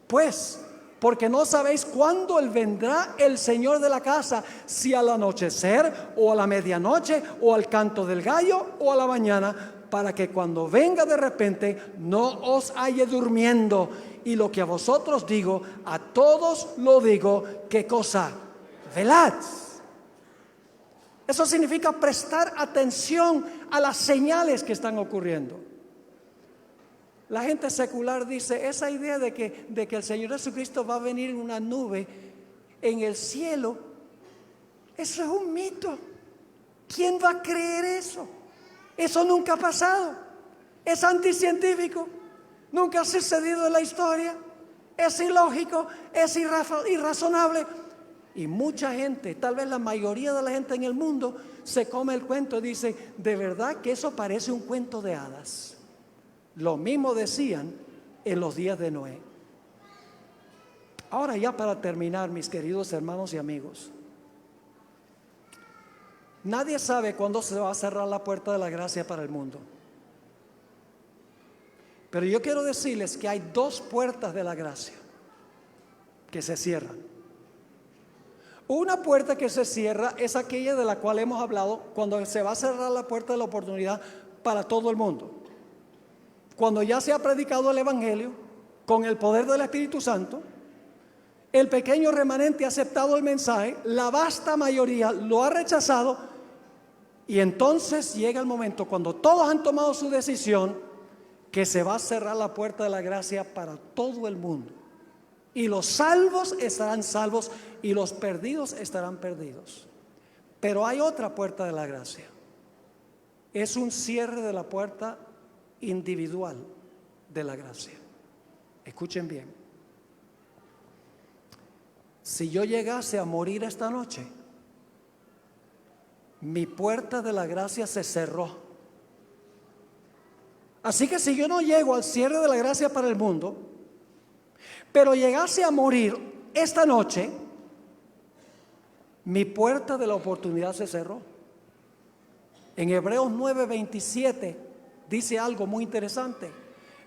pues, porque no sabéis cuándo vendrá el Señor de la casa, si al anochecer, o a la medianoche, o al canto del gallo, o a la mañana, para que cuando venga de repente no os halle durmiendo. Y lo que a vosotros digo, a todos lo digo, ¿qué cosa? Velad. Eso significa prestar atención a las señales que están ocurriendo. La gente secular dice, esa idea de que el Señor Jesucristo va a venir en una nube en el cielo, eso es un mito. ¿Quién va a creer eso? Eso nunca ha pasado. Es anticientífico. Nunca ha sucedido en la historia. Es ilógico, es irrazonable. Y mucha gente, tal vez la mayoría de la gente en el mundo, se come el cuento y dice, de verdad que eso parece un cuento de hadas. Lo mismo decían en los días de Noé. Ahora, ya para terminar, mis queridos hermanos y amigos, nadie sabe cuándo se va a cerrar la puerta de la gracia para el mundo. Pero yo quiero decirles que hay dos puertas de la gracia que se cierran. Una puerta que se cierra es aquella de la cual hemos hablado, cuando se va a cerrar la puerta de la oportunidad para todo el mundo. Cuando ya se ha predicado el Evangelio con el poder del Espíritu Santo, el pequeño remanente ha aceptado el mensaje, la vasta mayoría lo ha rechazado, y entonces llega el momento cuando todos han tomado su decisión, que se va a cerrar la puerta de la gracia para todo el mundo. Y los salvos estarán salvos y los perdidos estarán perdidos. Pero hay otra puerta de la gracia. Es un cierre de la puerta individual de la gracia. Escuchen bien. Si yo llegase a morir esta noche, mi puerta de la gracia se cerró. Así que si yo no llego al cierre de la gracia para el mundo, pero llegase a morir esta noche, mi puerta de la oportunidad se cerró. En Hebreos 9:27 dice algo muy interesante.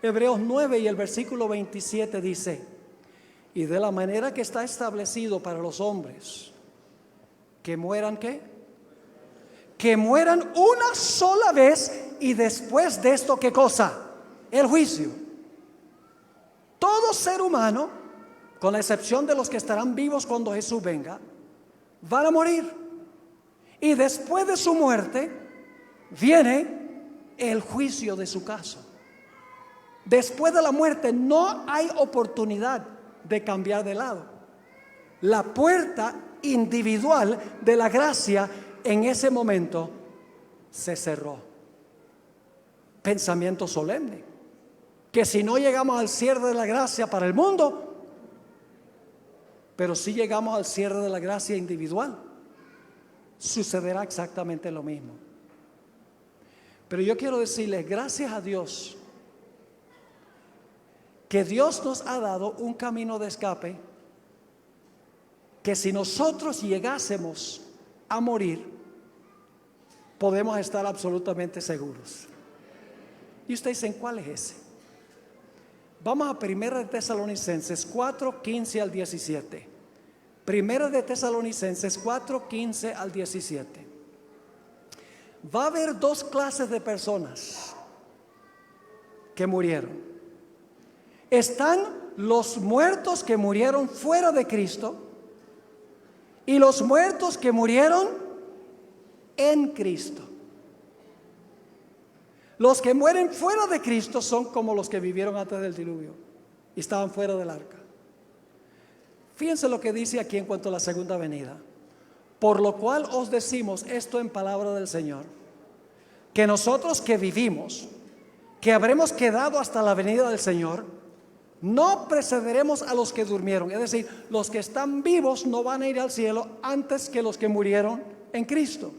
Hebreos 9 y el versículo 27 dice: y de la manera que está establecido para los hombres, que mueran ¿qué? Que mueran una sola vez, y después de esto ¿qué cosa? El juicio. Todo ser humano, con la excepción de los que estarán vivos cuando Jesús venga, van a morir. Y después de su muerte viene el juicio de su caso. Después de la muerte no hay oportunidad de cambiar de lado. La puerta individual de la gracia en ese momento se cerró. Pensamiento solemne, que si no llegamos al cierre de la gracia para el mundo, pero si llegamos al cierre de la gracia individual, sucederá exactamente lo mismo. Pero yo quiero decirles, gracias a Dios, que Dios nos ha dado un camino de escape, que si nosotros llegásemos a morir, podemos estar absolutamente seguros. Y ustedes dicen, ¿cuál es ese? Vamos a 1 de Tesalonicenses 4, 15 al 17. 1 de Tesalonicenses 4, 15 al 17. va a haber dos clases de personas que murieron. Están los muertos que murieron fuera de Cristo y los muertos que murieron en Cristo. Los que mueren fuera de Cristo son como los que vivieron antes del diluvio y estaban fuera del arca. Fíjense lo que dice aquí en cuanto a la segunda venida. Por lo cual os decimos esto en palabra del Señor, que nosotros que vivimos, que habremos quedado hasta la venida del Señor, no precederemos a los que durmieron. Es decir, los que están vivos no van a ir al cielo antes que los que murieron en Cristo.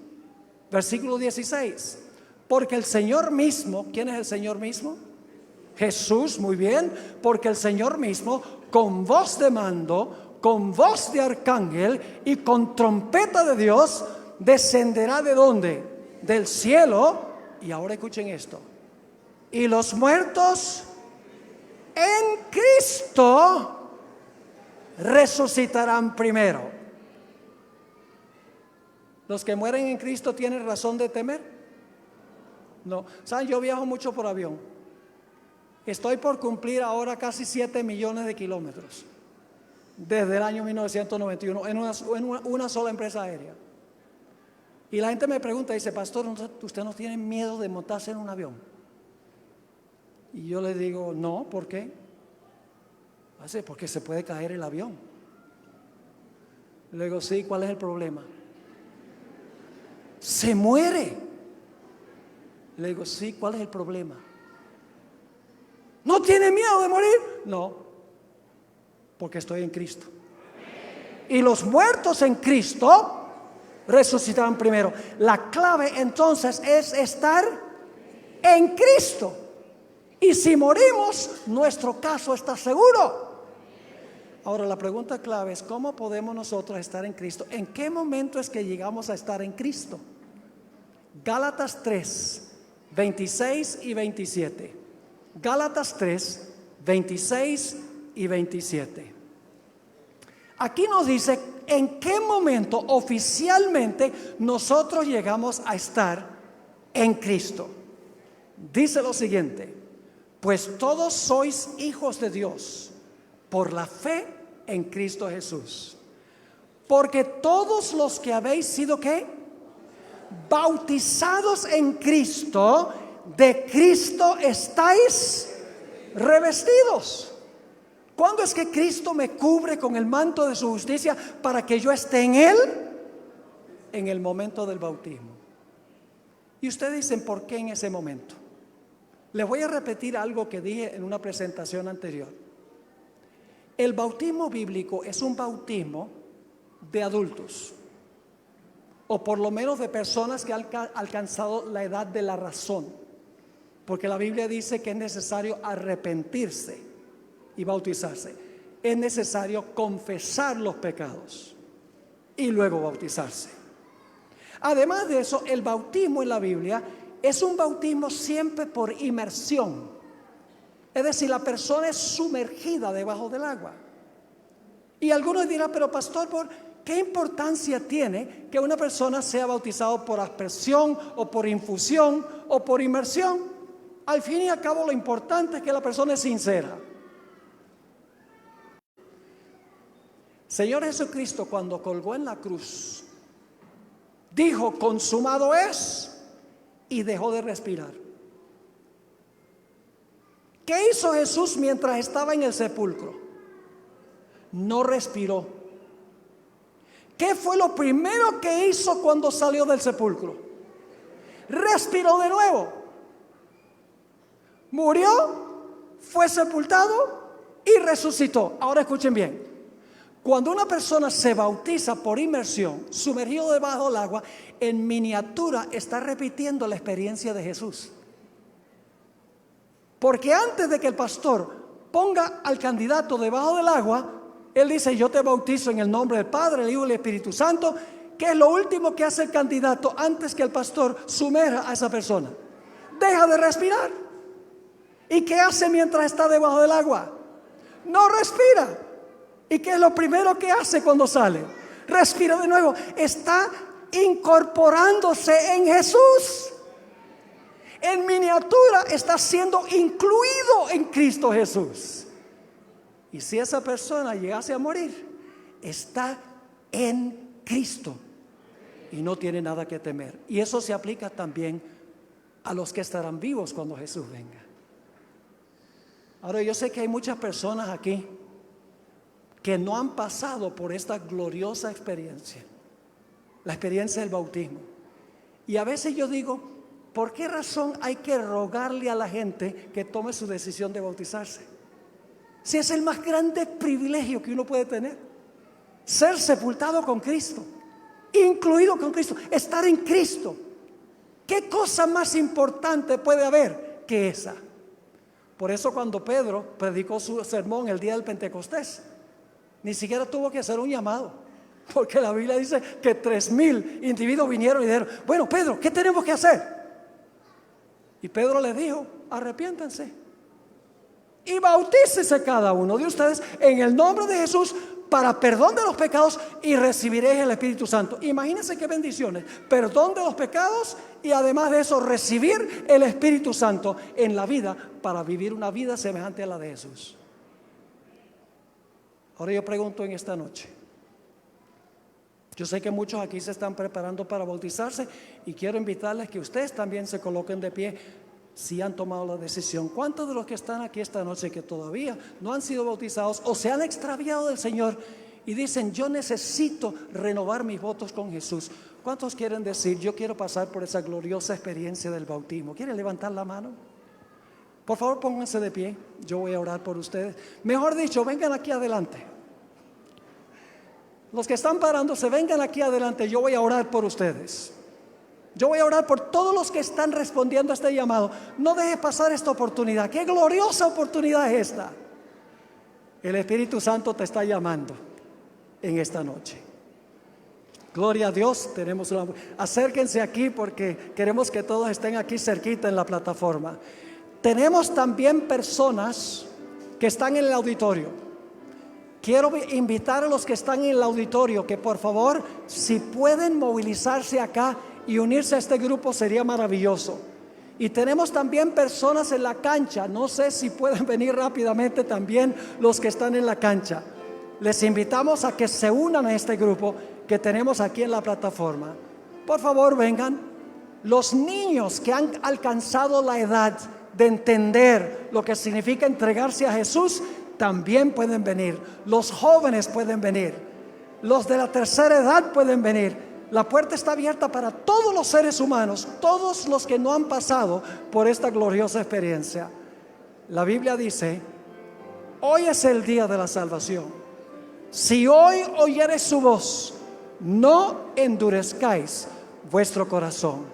Versículo 16. Porque el Señor mismo, ¿quién es el Señor mismo? Jesús, muy bien. Porque el Señor mismo, con voz de mando, con voz de arcángel y con trompeta de Dios, descenderá ¿de dónde? Del cielo. Y ahora escuchen esto. Y los muertos en Cristo resucitarán primero. ¿Los que mueren en Cristo tienen razón de temer? No. ¿Saben? Yo viajo mucho por avión. Estoy por cumplir ahora casi 7 millones de kilómetros desde el año 1991 en una sola empresa aérea. Y la gente me pregunta, dice, pastor, ¿usted no tiene miedo de montarse en un avión? Y yo le digo, no, ¿por qué? Porque se puede caer el avión. Le digo, sí, ¿cuál es el problema? Se muere. Le digo, sí, ¿cuál es el problema? ¿No tiene miedo de morir? No, porque estoy en Cristo. Y los muertos en Cristo resucitarán primero. La clave entonces es estar en Cristo. Y si morimos, nuestro caso está seguro. Ahora la pregunta clave es, ¿cómo podemos nosotros estar en Cristo? ¿En qué momento es que llegamos a estar en Cristo? Gálatas 3, 26 y 27. Gálatas 3, 26 y 27. Aquí nos dice en qué momento oficialmente nosotros llegamos a estar en Cristo. Dice lo siguiente: pues todos sois hijos de Dios por la fe en Cristo Jesús. Porque todos los que habéis sido ¿qué? Bautizados en Cristo, de Cristo estáis revestidos. ¿Cuándo es que Cristo me cubre con el manto de su justicia para que yo esté en Él? En el momento del bautismo. Y ustedes dicen, ¿por qué en ese momento? Les voy a repetir algo que dije en una presentación anterior. El bautismo bíblico es un bautismo de adultos, o por lo menos de personas que han alcanzado la edad de la razón, porque la Biblia dice que es necesario arrepentirse y bautizarse. Es necesario confesar los pecados y luego bautizarse. Además de eso, el bautismo en la Biblia es un bautismo siempre por inmersión. Es decir, la persona es sumergida debajo del agua. Y algunos dirán, pero pastor, ¿qué importancia tiene que una persona sea bautizada por aspersión o por infusión o por inmersión? Al fin y al cabo, lo importante es que la persona es sincera. Señor Jesucristo, cuando colgó en la cruz, dijo, consumado es, y dejó de respirar. ¿Qué hizo Jesús mientras estaba en el sepulcro? No respiró. ¿Qué fue lo primero que hizo cuando salió del sepulcro? Respiró de nuevo. Murió, fue sepultado y resucitó. Ahora escuchen bien. Cuando una persona se bautiza por inmersión, sumergido debajo del agua, en miniatura está repitiendo la experiencia de Jesús. Porque antes de que el pastor ponga al candidato debajo del agua, él dice, yo te bautizo en el nombre del Padre, el Hijo y el Espíritu Santo. ¿Qué es lo último que hace el candidato antes que el pastor sumerja a esa persona? Deja de respirar. ¿Y qué hace mientras está debajo del agua? No respira. ¿Y qué es lo primero que hace cuando sale? Respira de nuevo. Está incorporándose en Jesús. En miniatura está siendo incluido en Cristo Jesús. Y si esa persona llegase a morir, está en Cristo y no tiene nada que temer. Y eso se aplica también a los que estarán vivos cuando Jesús venga. Ahora, yo sé que hay muchas personas aquí que no han pasado por esta gloriosa experiencia, la experiencia del bautismo. Y a veces yo digo, ¿por qué razón hay que rogarle a la gente que tome su decisión de bautizarse? Si es el más grande privilegio que uno puede tener, ser sepultado con Cristo, incluido con Cristo, estar en Cristo. ¿Qué cosa más importante puede haber que esa? Por eso cuando Pedro predicó su sermón el día del Pentecostés, ni siquiera tuvo que hacer un llamado, porque la Biblia dice que 3,000 individuos vinieron y dijeron, bueno, Pedro, ¿qué tenemos que hacer? Y Pedro les dijo, arrepiéntanse y bautícese cada uno de ustedes en el nombre de Jesús para perdón de los pecados y recibiréis el Espíritu Santo. Imagínense qué bendiciones, perdón de los pecados y además de eso recibir el Espíritu Santo en la vida para vivir una vida semejante a la de Jesús. Ahora yo pregunto en esta noche, yo sé que muchos aquí se están preparando para bautizarse y quiero invitarles que ustedes también se coloquen de pie si han tomado la decisión. ¿Cuántos de los que están aquí esta noche que todavía no han sido bautizados o se han extraviado del Señor y dicen, yo necesito renovar mis votos con Jesús? ¿Cuántos quieren decir, yo quiero pasar por esa gloriosa experiencia del bautismo? ¿Quieren levantar la mano? Por favor, pónganse de pie, yo voy a orar por ustedes. Mejor dicho, vengan aquí adelante. Los que están parándose, vengan aquí adelante, yo voy a orar por ustedes. Yo voy a orar por todos los que están respondiendo a este llamado. No dejes pasar esta oportunidad. ¡Qué gloriosa oportunidad es esta! El Espíritu Santo te está llamando en esta noche. Gloria a Dios. Acérquense aquí porque queremos que todos estén aquí cerquita en la plataforma. Tenemos también personas que están en el auditorio. Quiero invitar a los que están en el auditorio que por favor, si pueden movilizarse acá y unirse a este grupo, sería maravilloso. Y tenemos también personas en la cancha. No sé si pueden venir rápidamente también los que están en la cancha. Les invitamos a que se unan a este grupo que tenemos aquí en la plataforma. Por favor, vengan. Los niños que han alcanzado la edad de entender lo que significa entregarse a Jesús también pueden venir. Los jóvenes pueden venir. Los de la tercera edad pueden venir. La puerta está abierta para todos los seres humanos, todos los que no han pasado por esta gloriosa experiencia. La Biblia dice, hoy es el día de la salvación. Si hoy oyeres su voz, no endurezcáis vuestro corazón.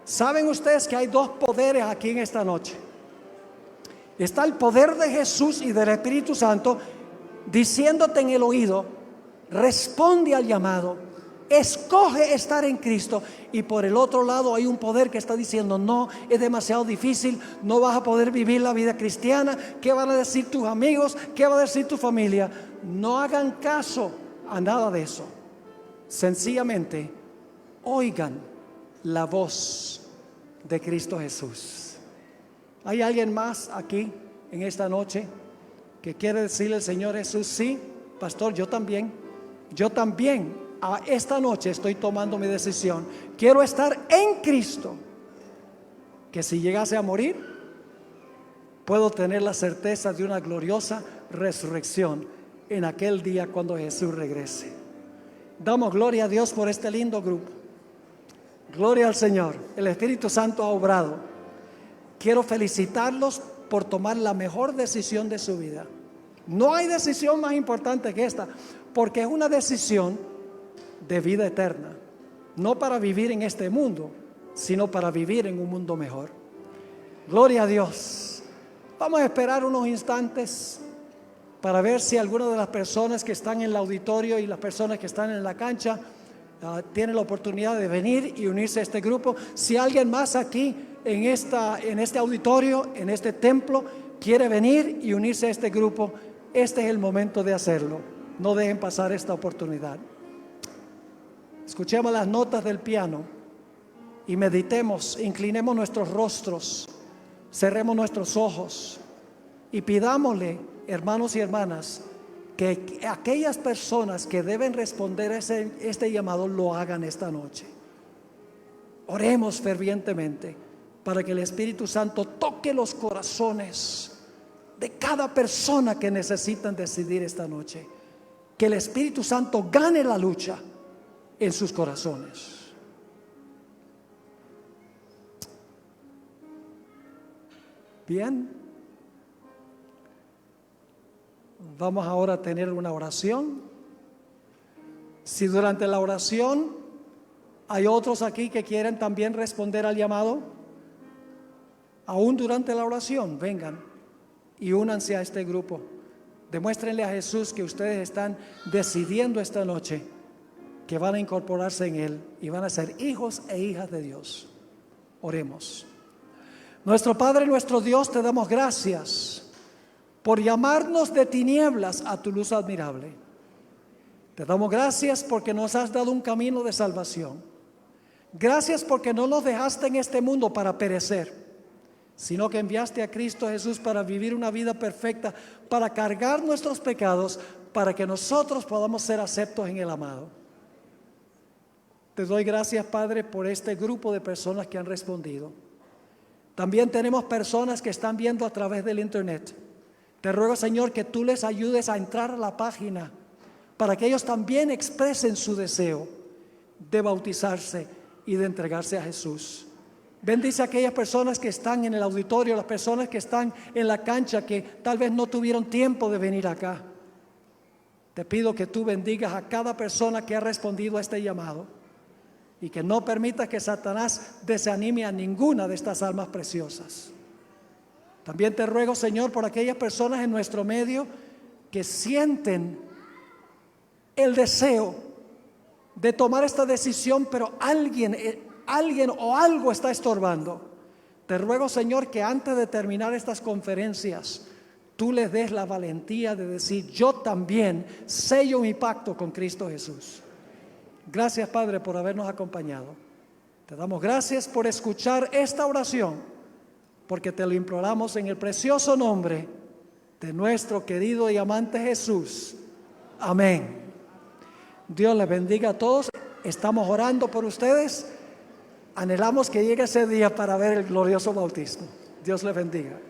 ¿Saben ustedes que hay dos poderes aquí en esta noche? Está el poder de Jesús y del Espíritu Santo diciéndote en el oído, responde al llamado, escoge estar en Cristo. Y por el otro lado hay un poder que está diciendo, no, es demasiado difícil, no vas a poder vivir la vida cristiana. ¿Qué van a decir tus amigos? ¿Qué va a decir tu familia? No hagan caso a nada de eso. Sencillamente oigan la voz de Cristo Jesús. ¿Hay alguien más aquí en esta noche que quiere decirle al Señor Jesús, sí, pastor, yo también a esta noche estoy tomando mi decisión, quiero estar en Cristo, que si llegase a morir puedo tener la certeza de una gloriosa resurrección en aquel día cuando Jesús regrese? Damos gloria a Dios por este lindo grupo. Gloria al Señor. El Espíritu Santo ha obrado. Quiero felicitarlos por tomar la mejor decisión de su vida. No hay decisión más importante que esta, porque es una decisión de vida eterna. No para vivir en este mundo, sino para vivir en un mundo mejor. Gloria a Dios. Vamos a esperar unos instantes para ver si alguna de las personas que están en el auditorio y las personas que están en la cancha tienen la oportunidad de venir y unirse a este grupo. Si alguien más aquí en este auditorio, en este templo, quiere venir y unirse a este grupo, este es el momento de hacerlo. No dejen pasar esta oportunidad. escuchemos las notas del piano y meditemos, inclinemos nuestros rostros, cerremos nuestros ojos y pidámosle, hermanos y hermanas, que aquellas personas que deben responder a este llamado lo hagan esta noche. Oremos fervientemente para que el Espíritu Santo toque los corazones de cada persona que necesitan decidir esta noche. Que el Espíritu Santo gane la lucha en sus corazones. Bien, vamos ahora a tener una oración. Si durante la oración hay otros aquí que quieren también responder al llamado, aún durante la oración, vengan y únanse a este grupo. Demuéstrenle a Jesús que ustedes están decidiendo esta noche que van a incorporarse en Él y van a ser hijos e hijas de Dios. Oremos. Nuestro Padre, nuestro Dios, te damos gracias por llamarnos de tinieblas a tu luz admirable. Te damos gracias porque nos has dado un camino de salvación. Gracias porque no nos dejaste en este mundo para perecer, sino que enviaste a Cristo Jesús para vivir una vida perfecta, para cargar nuestros pecados, para que nosotros podamos ser aceptos en el amado. Te doy gracias, Padre, por este grupo de personas que han respondido. También tenemos personas que están viendo a través del internet. Te ruego, Señor, que tú les ayudes a entrar a la página para que ellos también expresen su deseo de bautizarse y de entregarse a Jesús. Bendice a aquellas personas que están en el auditorio, las personas que están en la cancha, que tal vez no tuvieron tiempo de venir acá. Te pido que tú bendigas a cada persona que ha respondido a este llamado y que no permitas que Satanás desanime a ninguna de estas almas preciosas. También te ruego, Señor, por aquellas personas en nuestro medio que sienten el deseo de tomar esta decisión, pero alguien o algo está estorbando. Te ruego, Señor, que antes de terminar estas conferencias, tú les des la valentía de decir: yo también sello mi pacto con Cristo Jesús. Gracias, Padre, por habernos acompañado. Te damos gracias por escuchar esta oración, porque te lo imploramos en el precioso nombre de nuestro querido y amante Jesús. Amén. Dios les bendiga a todos. Estamos orando por ustedes. Anhelamos que llegue ese día para ver el glorioso bautismo. Dios les bendiga.